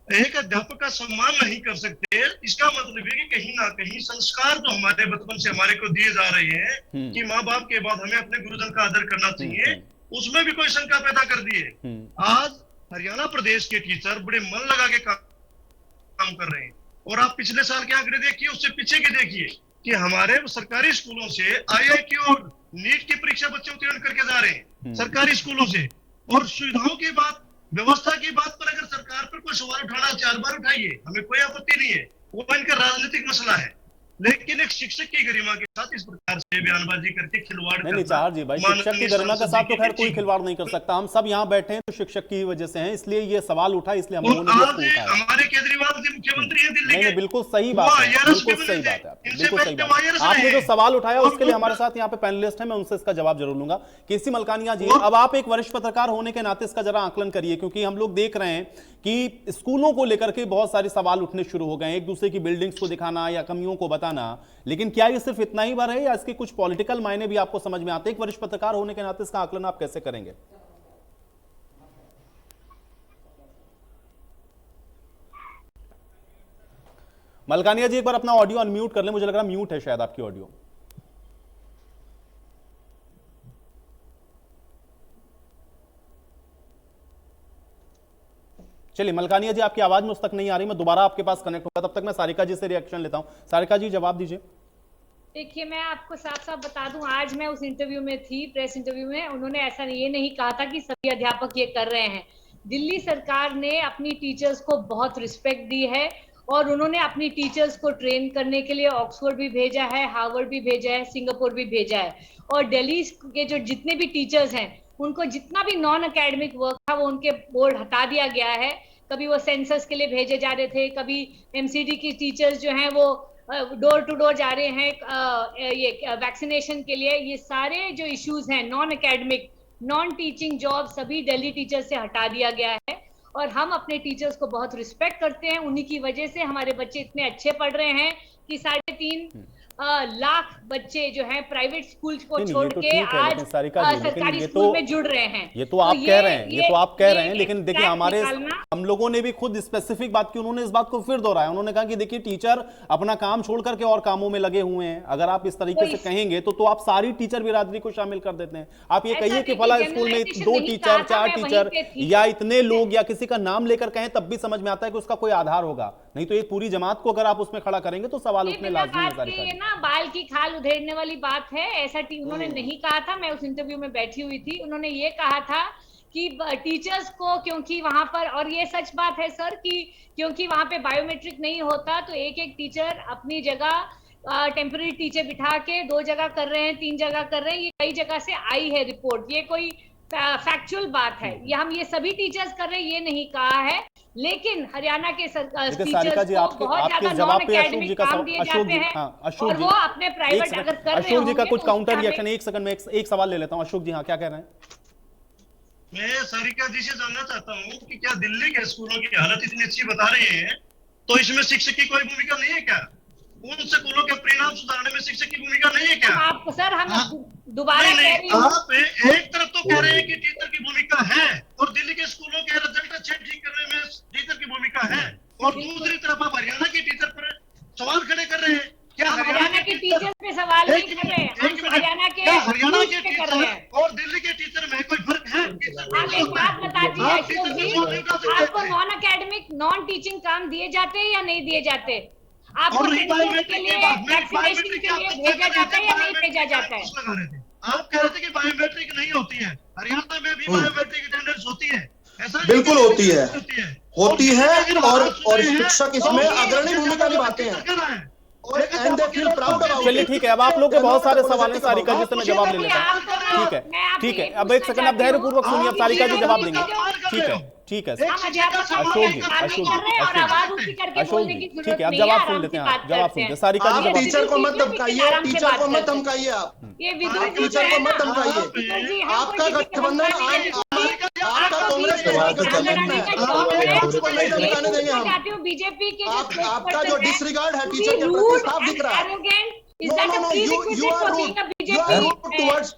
एक अध्यापक का सम्मान नहीं कर सकते, इसका मतलब है कि कहीं ना कहीं संस्कार जो हमारे बचपन से हमारे को दिए जा रहे हैं कि माँ बाप के बाद हमें अपने गुरुजन का आदर करना चाहिए, उसमें भी कोई शंका पैदा कर दी है। आज हरियाणा प्रदेश के टीचर बड़े मन लगा के काम कर रहे हैं, और आप पिछले साल के आंकड़े देखिए, उससे पीछे के देखिए कि हमारे सरकारी स्कूलों से IIT और नीट की परीक्षा बच्चे उत्तीर्ण करके जा रहे हैं सरकारी स्कूलों से। और सुविधाओं की बात, व्यवस्था की बात पर अगर सरकार पर कोई सवाल उठाना 4 बार उठाइए, हमें कोई आपत्ति नहीं है, वो इनका राजनीतिक मसला है। लेकिन एक शिक्षक की गरिमा के साथ इस प्रकार से बयानबाजी करके खिलवाड़ नहीं चार जी भाई, शिक्षक की गरिमा के साथ तो खैर कोई खिलवाड़ नहीं कर सकता। हम सब यहाँ बैठे हैं तो शिक्षक की वजह से हैं, इसलिए ये सवाल उठा, इसलिए हम लोगों ने उठाया। हमारे केजरीवाल जी मुख्यमंत्री हैं दिल्ली के। नहीं, बिल्कुल सही बात है, बिल्कुल सही बात है, बिल्कुल सही बात है। आपने जो सवाल उठाया उसके लिए हमारे साथ यहाँ पे पैनलिस्ट है, मैं उनसे इसका जवाब जरूर लूंगा। केसी मलकानिया जी, अब आप एक वरिष्ठ पत्रकार होने के नाते इसका जरा आकलन करिए, क्योंकि हम लोग देख रहे हैं कि स्कूलों को लेकर के बहुत सारे सवाल उठने शुरू हो गए हैं, एक दूसरे की बिल्डिंग्स को दिखाना या कमियों को बताना। लेकिन क्या ये सिर्फ इतना ही बार है या इसके कुछ पॉलिटिकल मायने भी आपको समझ में आते हैं? एक वरिष्ठ पत्रकार होने के नाते इसका आकलन आप कैसे करेंगे? मलकानिया जी, एक बार अपना ऑडियो अनम्यूट कर लें, मुझे लग रहा म्यूट है शायद आपकी ऑडियो। चलिए मलकानिया जी, आपकी आवाज में उस तक नहीं आ रही, मैं दोबारा आपके पास कनेक्ट होगा, तब तक मैं सारिका जी से रिएक्शन लेता हूं। सारिका जी जवाब दीजिए। देखिए, मैं आपको साफ साफ बता दूं, आज मैं उस इंटरव्यू में थी, प्रेस इंटरव्यू में, उन्होंने ऐसा ये नहीं कहा था कि सभी अध्यापक ये कर रहे हैं। दिल्ली सरकार ने अपनी टीचर्स को बहुत रिस्पेक्ट दी है और उन्होंने अपनी टीचर्स को ट्रेन करने के लिए ऑक्सफोर्ड भी भेजा है, हार्वर्ड भी भेजा है, सिंगापुर भी भेजा है। और दिल्ली के जो जितने भी टीचर्स हैं उनको जितना भी नॉन अकेडमिक वर्क था वो उनके बोर्ड हटा दिया गया है। कभी वो सेंसस के लिए भेजे जा रहे थे, कभी MCD की टीचर्स जो हैं वो डोर टू डोर जा रहे हैं ये वैक्सीनेशन के लिए। ये सारे जो इश्यूज हैं non academic, non teaching job, सभी दिल्ली टीचर्स से हटा दिया गया है। और हम अपने टीचर्स को बहुत रिस्पेक्ट करते हैं, उन्हीं की वजह से हमारे बच्चे इतने अच्छे पढ़ रहे हैं कि 3.5 लाख बच्चे जो हैं प्राइवेट स्कूल को छोड़ के आज सरकारी स्कूल में जुड़ रहे हैं। ये तो आप कह रहे हैं, ये तो आप कह रहे हैं, लेकिन देखिए हमारे हम लोगों ने भी खुद स्पेसिफिक बात की, उन्होंने इस बात को फिर दोहराया। उन्होंने कहा कि देखिए टीचर अपना काम छोड़ करके और कामों में लगे हुए हैं। अगर आप इस तरीके से कहेंगे तो आप सारी टीचर बिरादरी को शामिल कर देते हैं। आप ये कहिए कि फला स्कूल में 2 टीचर 4 टीचर या इतने लोग या किसी का नाम लेकर कहें तब भी समझ में आता है कि उसका कोई आधार होगा, नहीं तो एक पूरी जमात को अगर आप उसमें खड़ा करेंगे तो सवाल उठने लाजमी है। बाल की खाल उधेड़ने वाली बात है, ऐसा उन्होंने नहीं कहा था। मैं उस इंटरव्यू में बैठी हुई थी, उन्होंने ये कहा था कि टीचर्स को, क्योंकि वहां पर, और ये सच बात है सर, कि क्योंकि वहां पे बायोमेट्रिक नहीं होता तो एक टीचर अपनी जगह टेम्पररी टीचर बिठा के 2 जगह कर रहे हैं, 3 जगह कर रहे हैं। ये कई जगह से आई है रिपोर्ट, ये कोई फैक्चुअल बात है। ये हम ये सभी टीचर्स कर रहे हैं, ये नहीं कहा है, लेकिन हरियाणा के टीचर्स को बहुत ज्यादा नॉन एकेडमिक काम दिए जाते हैं और वो अपने प्राइवेट अगर कर रहे हैं। अशोक जी का कुछ काउंटर रिएक्शन, एक सेकंड में एक सवाल ले लेता हूं। अशोक जी हाँ, क्या कह रहे हैं? मैं सारिका जी से जानना चाहता हूँ कि क्या दिल्ली के स्कूलों की हालत इतनी अच्छी बता रहे हैं तो इसमें शिक्षक की कोई भूमिका नहीं है क्या? उन स्कूलों के परिणाम सुधारने में शिक्षक की भूमिका नहीं है क्या? आप सर हम दोबारा कह रही हूं, आप एक तरफ तो कह रहे हैं कि टीचर की भूमिका है और दिल्ली के स्कूलों के रिजल्ट अच्छे ठीक करने में टीचर की भूमिका है, और दूसरी तरफ आप हरियाणा के टीचर पर सवाल खड़े कर रहे हैं। क्या हरियाणा के टीचर्स पे सवाल नहीं कर रहे हैं, हम हरियाणा के टीचर और दिल्ली के टीचर में कोई फर्क है? आप एक बात बता दीजिए अशोक जी, आपको नॉन एकेडमिक नॉन टीचिंग काम दिए जाते हैं या नहीं दिए जाते? आपको टेस्टिंग के लिए, वैक्सीनेशन के लिए भेजा जाता है या नहीं भेजा जाता है? आप कह रहे थे कि बायोमेट्रिक नहीं होती है, हरियाणा में भी बायोमेट्रिक अटेंडेंस होती है, ऐसा बिल्कुल होती है और शिक्षक इसमें अग्रणी भूमिका निभाते हैं। चलिए ठीक है, अब आप लोग के बहुत सारे सवाल हैं, सारिका जी से मैं जवाब ले लेता हूँ। ठीक है, अब एक सेकंड, आप धैर्यपूर्वक सुनिए, अब सारिका जी जवाब देंगे। ठीक है अशोक जी, ठीक है, अब जवाब सुन लेते हैं, आप जवाब सुनते, सारिका जी जवाब। टीचर को मत धमकाइए, टीचर को मत धमकाइए, आप टीचर को मत धमकाइए। आपका गठबंधन, आपका कांग्रेस के साथ गठबंधन है, आपको नहीं धमकाने देंगे हम। बीजेपी के आपका जो डिसरिगार्ड है टीचर के प्रति साफ दिख रहा है। Is that a prerequisite for being a BJP?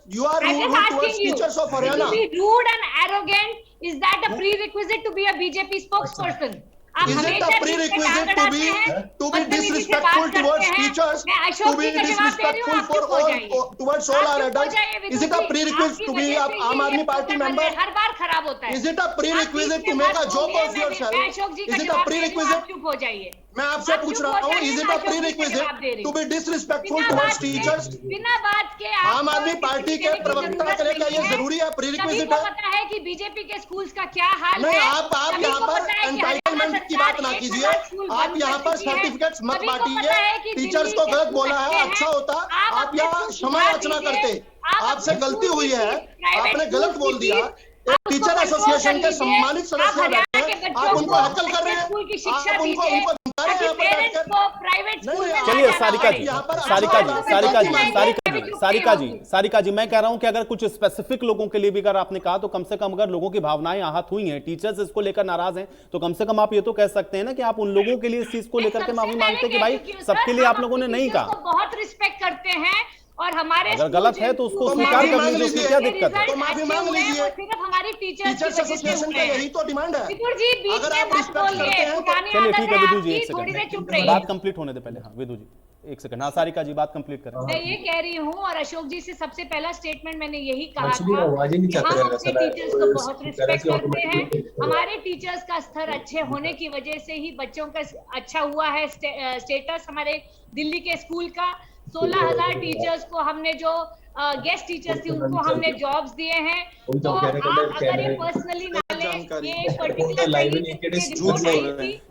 You are rude towards teachers of Haryana. To be rude and arrogant, is that a prerequisite to be a BJP spokesperson? Is it a prerequisite to be disrespectful towards teachers, to be disrespectful for all towards all our adults? Is it a prerequisite to be a Aam Aadmi Party member? हर बार खराब होता है। Is it a prerequisite to make a joke of yourself? Is it a prerequisite? चुप हो जाइए। मैं आपसे पूछ रहा हूँ, is it a prerequisite to be disrespectful towards teachers? बिना बात के आम आदमी पार्टी के प्रवक्ता के लिए क्या ये जरूरी है, प्रीरिक्विजिट है? पता है कि बीजेपी के स्कूल्स का क्या हाल है। नहीं, आप यहाँ पर एंटाइटलमेंट की बात ना कीजिए, आप यहाँ पर सर्टिफिकेट्स मत बांटिए। टीचर्स को गलत बोला है, अच्छा होता आप यहाँ क्षमा याचना करते। आपसे गलती हुई है, आपने गलत बोल दिया। एक टीचर एसोसिएशन के सम्मानित सदस्य बैठे हैं, आप उनको हैकल कर रहे हैं, आप उनको धमका रहे हैं यहाँ पर। चलिए सारिका जी, मैं कह रहा हूं कि अगर कुछ स्पेसिफिक लोगों के लिए भी अगर आपने कहा तो कम से कम अगर लोगों की भावनाएं आहत हुई हैं, टीचर्स इसको लेकर नाराज हैं, तो कम से कम आप ये तो कह सकते हैं ना कि आप उन लोगों के लिए इस चीज को लेकर के माफी मांगते कि भाई सबके लिए आप लोगों ने नहीं कहा। बहुत रिस्पेक्ट करते हैं और हमारे अगर गलत है तो उसको स्वीकार कर लीजिए, उसकी क्या दिक्कत है? तो माफी मांग लीजिए। सिर्फ हमारी टीचर्स एसोसिएशन का यही तो डिमांड है। अगर आप रिस्पेक्ट करते हैं तो चलिए ठीक है विदु जी, एक सेकंड बात कंप्लीट होने दे पहले। हाँ विदु जी एक सेकंड, हाँ सारिका जी बात कंप्लीट करें। मैं ये कह रही हूँ और अशोक जी से सबसे पहला स्टेटमेंट मैंने यही कहा था कि हम अपने टीचर्स को बहुत रिस्पेक्ट करते हैं। हमारे टीचर्स का स्तर अच्छे होने की वजह से ही बच्चों का अच्छा हुआ है स्टेटस। हमारे दिल्ली के स्कूल का 16,000 टीचर्स को हमने जो गेस्ट टीचर्स थी उनको हमने जॉब्स दिए हैं। तो आप अगर ये पर्सनली ना लें, ये पर्टिकुलर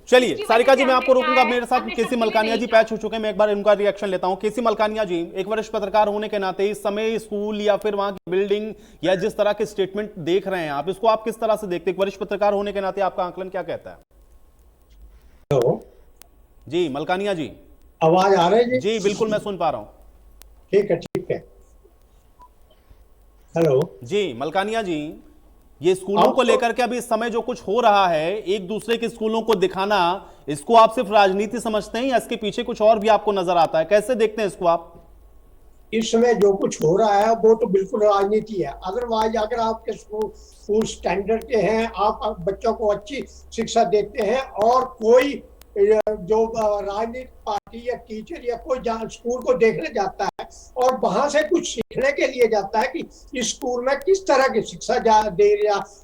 चलिए सारिका जी मैं आपको रोकूंगा, मेरे साथ केसी मलकानिया जी पैच हो चुके हैं, मैं एक बार इनका रिएक्शन लेता हूं। केसी मलकानिया जी, एक वरिष्ठ पत्रकार होने के नाते इस समय स्कूल या फिर वहां की बिल्डिंग या जिस तरह के स्टेटमेंट देख रहे हैं आप, इसको आप किस तरह से देखते हैं? वरिष्ठ पत्रकार होने के नाते आपका आंकलन क्या कहता है? जी मलकानिया जी, आवाज आ रही है? जी बिल्कुल मैं सुन पा रहा हूँ। ठीक है। हेलो जी मलकानिया जी, ये स्कूलों को लेकर के अभी इस समय जो कुछ हो रहा है, एक दूसरे के स्कूलों को दिखाना, इसको आप सिर्फ राजनीति समझते हैं या इसके पीछे कुछ और भी आपको नजर आता है? कैसे देखते हैं इसको आप? इस समय जो कुछ हो रहा है वो तो बिल्कुल राजनीति है। अदरवाइज अगर आपके स्कूल स्टैंडर्ड के हैं, आप बच्चों को अच्छी शिक्षा देते हैं और कोई जो राजनीतिक पार्टी या टीचर या कोई स्कूल को देखने जाता है और वहां से कुछ सीखने के लिए जाता है कि इस स्कूल में किस तरह की शिक्षा दे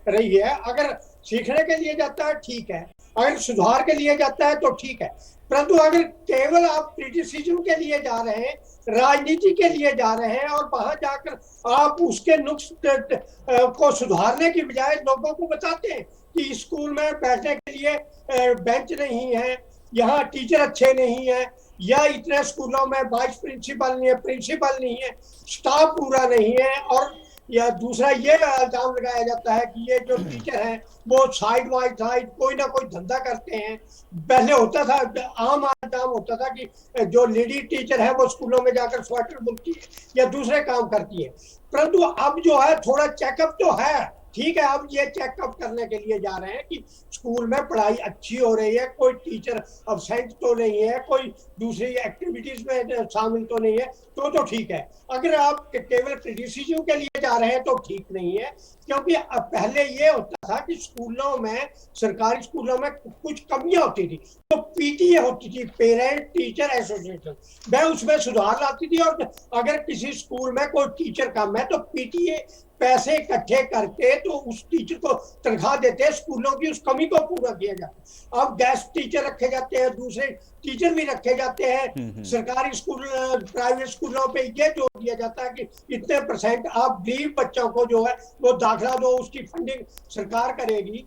रही है, अगर सीखने के लिए जाता है ठीक है, अगर सुधार के लिए जाता है तो ठीक है। परंतु अगर केवल आप क्रिटिसिज्म के लिए जा रहे हैं, राजनीति के लिए जा रहे हैं और वहां जाकर आप उसके नुक्स को सुधारने की बजाय लोगों को बताते हैं कि स्कूल में बैठने के लिए बेंच नहीं है, यहाँ टीचर अच्छे नहीं है, या इतने स्कूलों में वाइस प्रिंसिपल नहीं है, प्रिंसिपल नहीं है, स्टाफ पूरा नहीं है और या दूसरा ये इल्जाम लगाया जाता है कि ये जो टीचर हैं वो साइड बाय साइड कोई ना कोई धंधा करते हैं। पहले होता था, आम इल्जाम होता था कि जो लेडी टीचर है वो स्कूलों में जाकर स्वेटर बुनती है या दूसरे काम करती है, परंतु अब जो है थोड़ा चेकअप तो है, ठीक है। अब ये चेकअप करने के लिए जा रहे हैं कि स्कूल में पढ़ाई अच्छी हो रही है, कोई टीचर अब्सेंट तो नहीं है, कोई दूसरी एक्टिविटीज में शामिल तो नहीं है, तो ठीक है। अगर आप केवल क्रिटिसिज्म के लिए जा रहे हैं तो ठीक नहीं है, क्योंकि अब पहले ये होता था कि स्कूलों में, सरकारी स्कूलों में कुछ कमियां होती थी, तो पीटीए होती थी, पेरेंट टीचर एसोसिएशन, मैं उसमें सुधार लाती थी। और अगर किसी स्कूल में कोई टीचर कम है तो पीटीए पैसे इकट्ठे करके तो उस टीचर को तनख्वाह देते हैं, स्कूलों की उस कमी को पूरा किया जाता है। अब गेस्ट टीचर रखे जाते हैं, दूसरे टीचर भी रखे जाते हैं। सरकारी स्कूल, प्राइवेट स्कूलों पे ये जोर दिया जाता है कि इतने % आप गरीब बच्चों को जो है वो दाखिला दो, उसकी फंडिंग सरकार करेगी।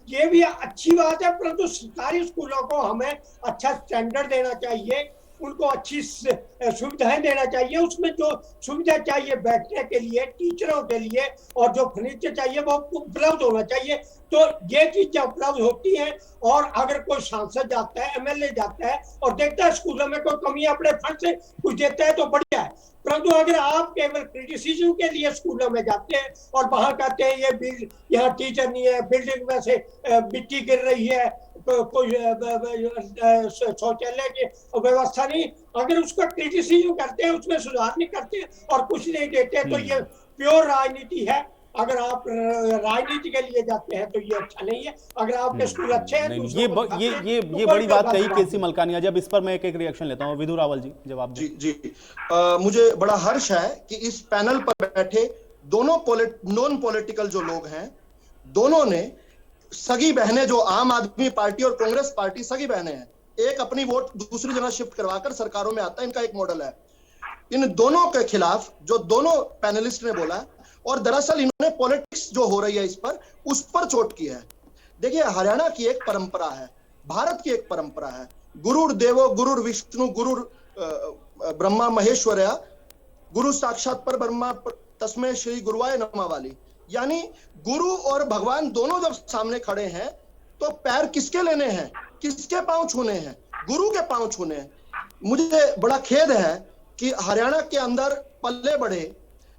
ये भी अच्छी बात है, परंतु सरकारी स्कूलों को हमें अच्छा स्टैंडर्ड देना चाहिए, उनको अच्छी सुविधाएं देना चाहिए। उसमें जो सुविधा चाहिए बैठने के लिए, टीचरों के लिए, और जो फर्नीचर चाहिए वो उपलब्ध होना चाहिए। तो ये चीजें उपलब्ध होती हैं। और अगर कोई सांसद जाता है, एमएलए जाता है और देखता है स्कूलों में कोई कमी अपने फंड से कुछ देता है तो बढ़िया है, परंतु अगर आप केवल क्रिटिसिज्म के लिए स्कूलों में जाते हैं और वहां कहते हैं ये यहाँ टीचर नहीं है, बिल्डिंग में से मिट्टी गिर रही है, कोई शौचालय की व्यवस्था नहीं, अगर उसका क्रिटिसिज्म करते हैं, उसमें सुधार नहीं करते और कुछ नहीं देते, तो ये प्योर राजनीति है। अगर आप राजनीति के लिए जाते हैं तो ये अच्छा नहीं है। अगर आपके स्कूल अच्छे हैं, ये बड़ी बात कही केसी मलकानिया। जब इस पर मैं एक रिएक्शन लेता हूँ, विधु रावल जी जवाब दें। जी मुझे बड़ा हर्ष है कि इस पैनल पर बैठे दोनों नॉन पॉलिटिकल जो लोग हैं, दोनों ने सगी बहनें, जो आम आदमी पार्टी और कांग्रेस पार्टी सगी बहनें हैं, एक अपनी वोट दूसरी जगह शिफ्ट करवाकर सरकारों में आता है, इनका एक मॉडल है। इन दोनों के खिलाफ जो दोनों पैनलिस्ट ने बोला, और दरअसल इन्होंने पॉलिटिक्स जो हो रही है इस पर, उस पर चोट की है। देखिए, हरियाणा की एक परंपरा है, भारत की एक परंपरा है, गुरुर्देवो गुरुर विष्णु गुरुर ब्रह्मा महेश्वरया, गुरु साक्षात पर ब्रह्मा तस्मै श्री गुरुवाय नमः वाली। यानी गुरु और भगवान दोनों जब सामने खड़े हैं तो पैर किसके लेने हैं, किसके पांव छूने हैं? गुरु के पांव छूने हैं। मुझे बड़ा खेद है कि हरियाणा के अंदर पल्ले बढ़े,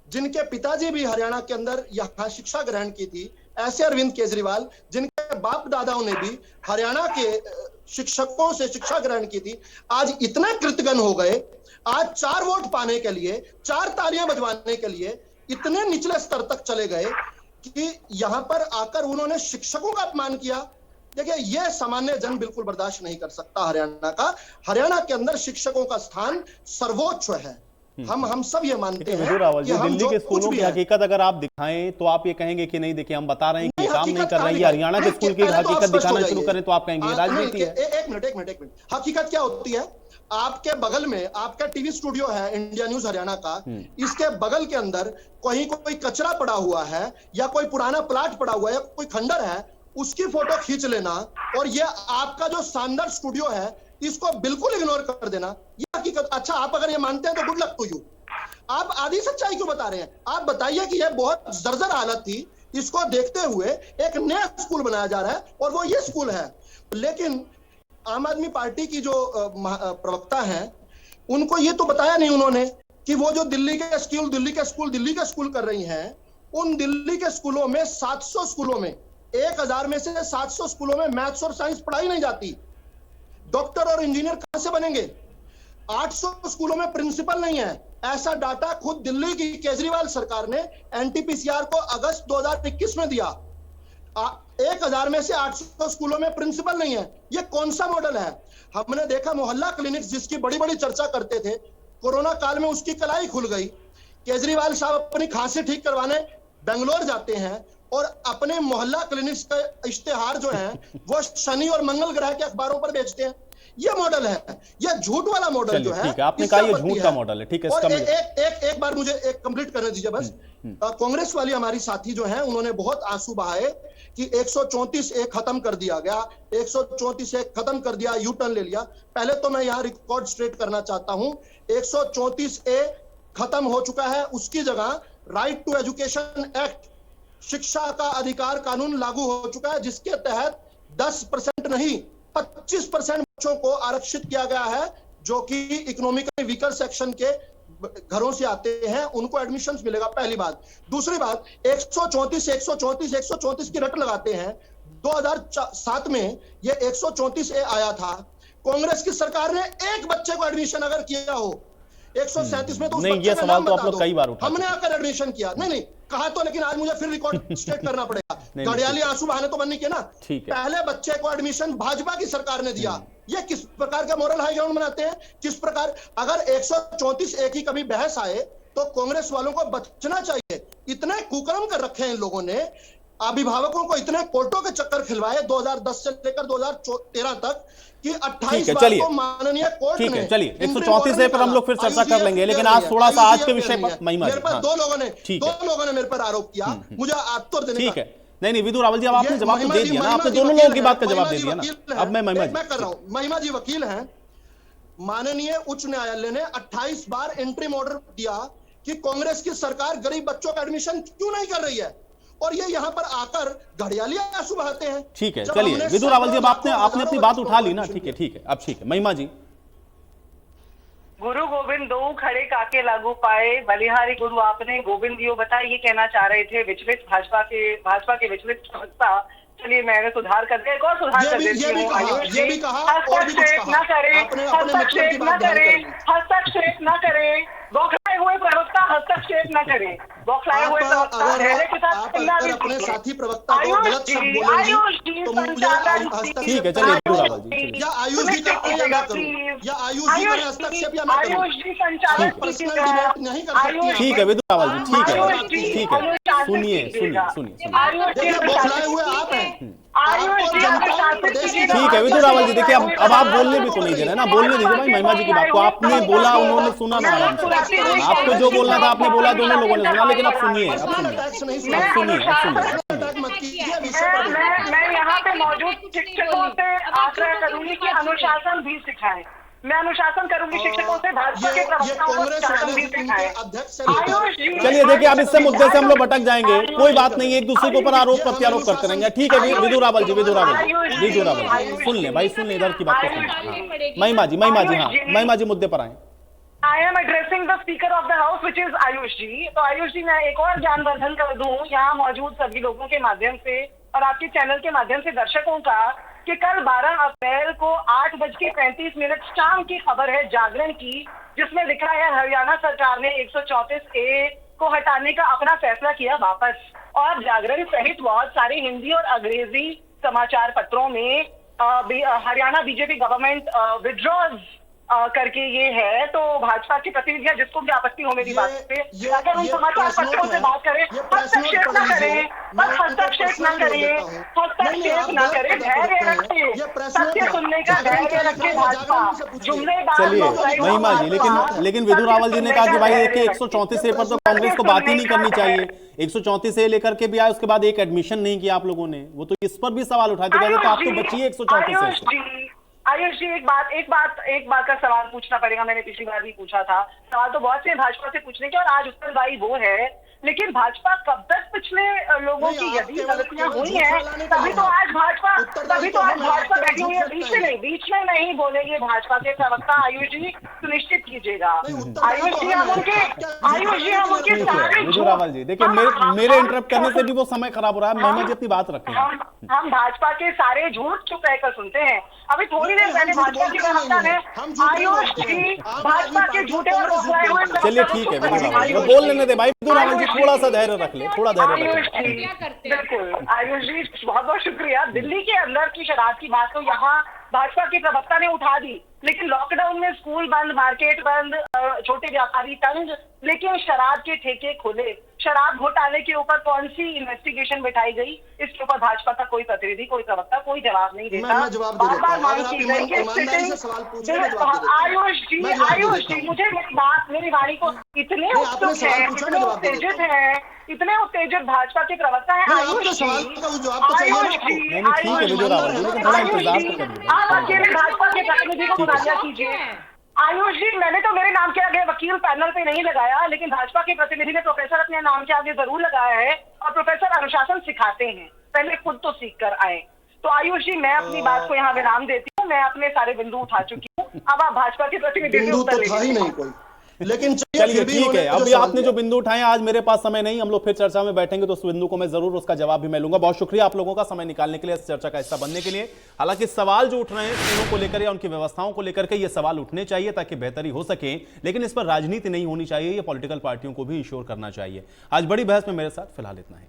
जिनके पिताजी भी हरियाणा के अंदर यहाँ शिक्षा ग्रहण की थी, ऐसे अरविंद केजरीवाल, जिनके बाप दादाओं ने भी हरियाणा के शिक्षकों से शिक्षा ग्रहण की थी, आज इतने कृतघ्न हो गए, आज 4 वोट पाने के लिए, 4 तालियां बजवाने के लिए इतने निचले स्तर तक चले गए कि यहां पर आकर उन्होंने शिक्षकों का अपमान किया। देखिए, यह सामान्य जन बिल्कुल बर्दाश्त नहीं कर सकता। हरियाणा का, हरियाणा के अंदर शिक्षकों का स्थान सर्वोच्च है। हम सब ये मानते हैं कि हम दिल्ली के स्कूलों की हकीकत अगर आप दिखाएं तो आप ये कहेंगे कि नहीं, देखिए हम बता रहे हैं कि काम नहीं कर रही है। हरियाणा के स्कूल की हकीकत दिखाना शुरू करें तो आप कहेंगे राजनीति है। एक मिनट। हकीकत क्या होती है? आपके बगल में आपका टीवी स्टूडियो है इंडिया न्यूज हरियाणा का, इसके बगल के अंदर कहीं कोई कचरा पड़ा हुआ है या कोई पुराना प्लाट पड़ा हुआ है या कोई खंडर है, उसकी फोटो खींच लेना और ये आपका जो शानदार स्टूडियो है इसको बिल्कुल इग्नोर कर देना, ये हकीकत। अच्छा, आप अगर ये मानते हैं तो गुड लक टू यू। आप आधी सच्चाई क्यों बता रहे हैं? आप बताइए कि यह बहुत जर्जर हालत थी, इसको देखते हुए एक नया स्कूल बनाया जा रहा है और वो ये स्कूल है। लेकिन आम आदमी पार्टी की जो प्रवक्ता हैं, उनको ये तो बताया नहीं उन्होंने कि वो जो दिल्ली के स्कूल कर रही हैं, उन दिल्ली के स्कूलों में 700 स्कूलों में 1000 में से 700 स्कूलों में मैथ्स और साइंस पढ़ाई नहीं जाती। डॉक्टर और इंजीनियर कहां से बनेंगे? 800 स्कूलों में प्रिंसिपल नहीं है। ऐसा डाटा खुद दिल्ली की केजरीवाल सरकार ने एनटीपीसीआर को अगस्त 2021 में दिया। 1000 में से 800 स्कूलों में प्रिंसिपल नहीं है। यह कौन सा मॉडल है? हमने देखा मोहल्ला क्लिनिक्स, जिसकी बड़ी बड़ी चर्चा करते थे, कोरोना काल में उसकी कलाई खुल गई। केजरीवाल साहब अपनी खांसी ठीक करवाने बेंगलोर जाते हैं और अपने मोहल्ला क्लिनिक्स का इश्तेहार जो है वो शनि और मंगल ग्रह के अखबारों पर बेचते हैं। ये मॉडल है, ये झूठ वाला मॉडल जो है। ठीक है, आपने कहा ये झूठ का मॉडल है। ठीक है, और एक बार मुझे एक कंप्लीट करने दीजिए बस। कांग्रेस वाली हमारी साथी जो है, उन्होंने बहुत आंसू बहाए कि 134A खत्म कर दिया गया, 134A खत्म कर दिया, यू टर्न ले लिया। पहले तो मैं यहाँ रिकॉर्ड स्ट्रेट करना चाहता हूं, 134A खत्म हो चुका है, उसकी जगह राइट टू एजुकेशन एक्ट, शिक्षा का अधिकार कानून लागू हो चुका है, जिसके तहत 10% नहीं 25% बच्चों को आरक्षित किया गया है, जो कि इकोनॉमिकली वीकर सेक्शन के घरों से आते हैं, उनको एडमिशन मिलेगा। पहली बात। दूसरी बात, 134 की रट लगाते हैं। 2007 में ये 134A आया था। कांग्रेस की सरकार ने एक बच्चे को एडमिशन अगर किया हो 137 में, तो उस नहीं, बच्चे ये का सवाल नाम तो आप बता लोग दो। कई बार उठा हमने आकर एडमिशन किया। नहीं कहा तो, लेकिन आज मुझे फिर रिकॉर्ड स्टेट करना पड़ेगा। घड़ियाली आंसू बहाने तो बनने के ना। ठीक है। पहले बच्चे को एडमिशन भाजपा की सरकार ने दिया। ये किस प्रकार का मोरल हाई ग्राउंड बनाते हैं? किस प्रकार, अगर 134A की कभी बहस आए तो कांग्रेस वालों को बचना चाहिए। इतने कुकर्म कर रखे हैं इन लोगों ने, अभिभावकों को इतने कोर्टों के चक्कर खिलवाए 2010 से लेकर 2013 तक कि 28 बार को माननीय कोर्ट ने। ठीक है, चलिए 134A पर हम लोग फिर चर्चा कर लेंगे, लेकिन आज थोड़ा सा आज के विषय पर महिमा मेरे पर दो लोगों ने मेरे पर आरोप किया, मुझे उत्तर देने ठीक है। नहीं विदु रावल जी, अब आपने जवाब तो दे दिया ना, आपने दोनों लोगों की बात का जवाब दे दिया ना। अब मैं महिमा जी कर रहा हूं। महिमा जी वकील हैं। माननीय उच्च न्यायालय ने 28 बार इंटरिम ऑर्डर दिया कि कांग्रेस की सरकार गरीब बच्चों का एडमिशन क्यों नहीं कर रही है, और ये यहाँ पर आकर घड़ियाली आंसू बहाते हैं। ठीक है, चलिए विदु रावल जी, अब आपने अपनी बात उठा ली ना। ठीक है, अब ठीक है। महिमा जी। गुरु गोविंद दो खड़े काके लागू पाए, बलिहारी गुरु आपने गोविंद दियो बताए, ये कहना चाह रहे थे विचलित भाजपा के विचलित प्रवक्ता। चलिए मैंने सुधार कर दिया, एक और सुधार कर देती हूँ। हस्तक्षेप न करें, बौखलाए हुए प्रवक्ता हस्तक्षेप न करें, बौखलाए हुए प्रवक्ता अपने साथी प्रवक्ता को गलत शब्द बोलेंगे तो मुझे ठीक है, चलिए विदु रावल जी, या आयुष जी करते हैं या करूं, या आयुष जी करें हस्तक्षेप या मैं करूं, पर्सनल डिबेट नहीं कर सकती। ठीक है विदु रावल जी, ठीक है। सुनिए देखिए, बौखलाए हुए आप हैं। ठीक है विदु रावल जी, देखिए अब आप बोलने भी तो नहीं दे रहे ना, बोलने दीजिए भाई महिमा जी की बात को। आपने बोला, उन्होंने सुना ना आराम से। आपको जो बोलना था आपने बोला, दोनों लोगों ने सुना, लेकिन आप सुनिए। मैं यहाँ पे मौजूद शिक्षकों से आग्रह करूंगी कि अनुशासन भी सिखाएं। मैं अनुशासन करूंगी शिक्षकों से, भाजपा के प्रवक्ताओं को अनुशासन भी सिखाएं। चलिए देखिए, अब इससे मुद्दे से हम लोग भटक जाएंगे, कोई बात नहीं, एक दूसरे के ऊपर आरोप प्रत्यारोप करते रहेंगे। ठीक है विदु रावल जी, सुन ले भाई, सुन ले, इधर की बात को सुन। महिमा जी, हाँ, महिमा जी मुद्दे पर आए। I am addressing the Speaker of the House, which is Ayush जी। तो आयुष जी, मैं एक और ज्ञानवर्धन कर दूं यहाँ मौजूद सभी लोगों के माध्यम से और आपके चैनल के माध्यम से दर्शकों का, कि कल 12 अप्रैल को 8:35 शाम की खबर है जागरण की, जिसमें लिखा है हरियाणा सरकार ने 134A को हटाने का अपना फैसला किया वापस। और जागरण सहित बहुत सारे हिंदी और अंग्रेजी समाचार पत्रों में हरियाणा बीजेपी गवर्नमेंट विड्रॉज करके ये है। तो भाजपा की प्रतिनिधियां, जिसको भी आपत्ति हो मेरी बात पे, अगर उन समाचार पत्रों से बात करें, हस्तक्षेप न करें, बस हस्तक्षेप न करें, धैर्य रखें, सत्य सुनने का धैर्य रखें भाजपा। चलिए महिमा जी, लेकिन विदु रावल जी ने कहा कि भाई देखिए 134A पर तो कांग्रेस को बात ही नहीं करनी चाहिए। 134A लेकर के भी आए, उसके बाद एक एडमिशन नहीं किया आप लोगों ने, वो तो इस पर भी सवाल उठाए थे, कहते तो आप तो बचिए 134A। आयुष जी, एक बात का सवाल पूछना पड़ेगा। मैंने पिछली बार भी पूछा था सवाल, तो बहुत से भाजपा से पूछने के, और आज उत्तरदायी वो है। लेकिन भाजपा कब तक पिछले लोगों की यदि गलतियां हुई हैं, तभी तो आज भाजपा बैठी हुई है। बीच में नहीं बोलेंगे भाजपा के प्रवक्ता। आयुष जी सुनिश्चित कीजिएगा। आयुष जी हम उनके विदु रावल जी, देखिए मेरे इंटरप्ट करने से भी वो समय खराब हो रहा है। महिमा जी अपनी बात रखें। हम भाजपा के सारे झूठ चुप रहकर सुनते हैं। अभी थोड़ी देर पहले भाजपा के प्रवक्ता ने आयुष जी भाजपा के झूठे और बौखलाए हुए। चलिए ठीक है विदु रावल जी, बोल लेने दे भाई। विदु रावल जी थोड़ा सा धैर्य रख ले, थोड़ा धैर्य रख ले। बिल्कुल आयुष जी, बहुत बहुत शुक्रिया। दिल्ली के अंदर की शराब की बात तो यहाँ भाजपा के प्रवक्ता ने उठा दी, लेकिन लॉकडाउन में स्कूल बंद, मार्केट बंद, छोटे व्यापारी तंग, लेकिन शराब के ठेके खुले। शराब घोटाले के ऊपर कौन सी इन्वेस्टिगेशन बिठाई गई, इसके ऊपर भाजपा का कोई प्रतिनिधि, कोई प्रवक्ता कोई जवाब नहीं देता। बार-बार मांग की गई कि आयुष जी मुझे मेरी वाणी को इतने उत्सुक है, इतने उत्तेजित है, इतने उत्तेजित भाजपा के प्रवक्ता है आयुष जी। आप अकेले भाजपा के प्रतिनिधि को मुनाजा कीजिए। आयुष जी, मैंने तो मेरे नाम के आगे वकील पैनल पे नहीं लगाया, लेकिन भाजपा के प्रतिनिधि ने प्रोफेसर अपने नाम के आगे जरूर लगाया है। और प्रोफेसर अनुशासन सिखाते हैं, पहले खुद तो सीख कर आए। तो आयुष जी, मैं अपनी बात को यहाँ विराम देती हूँ। मैं अपने सारे बिंदु उठा चुकी हूँ। अब आप भाजपा के प्रतिनिधि बिंदु तो था ही नहीं कोई, लेकिन चलिए ठीक है। अभी आपने जो बिंदु उठाए, आज मेरे पास समय नहीं, हम लोग फिर चर्चा में बैठेंगे तो उस बिंदु को मैं जरूर उसका जवाब भी मैं लूंगा। बहुत शुक्रिया आप लोगों का समय निकालने के लिए, इस चर्चा का हिस्सा बनने के लिए। हालांकि सवाल जो उठ रहे हैं स्कूलों को लेकर या उनकी व्यवस्थाओं को लेकर के, ये सवाल उठने चाहिए ताकि बेहतरी हो सके, लेकिन इस पर राजनीति नहीं होनी चाहिए। ये पॉलिटिकल पार्टियों को भी इंश्योर करना चाहिए। आज बड़ी बहस में मेरे साथ फिलहाल इतना है।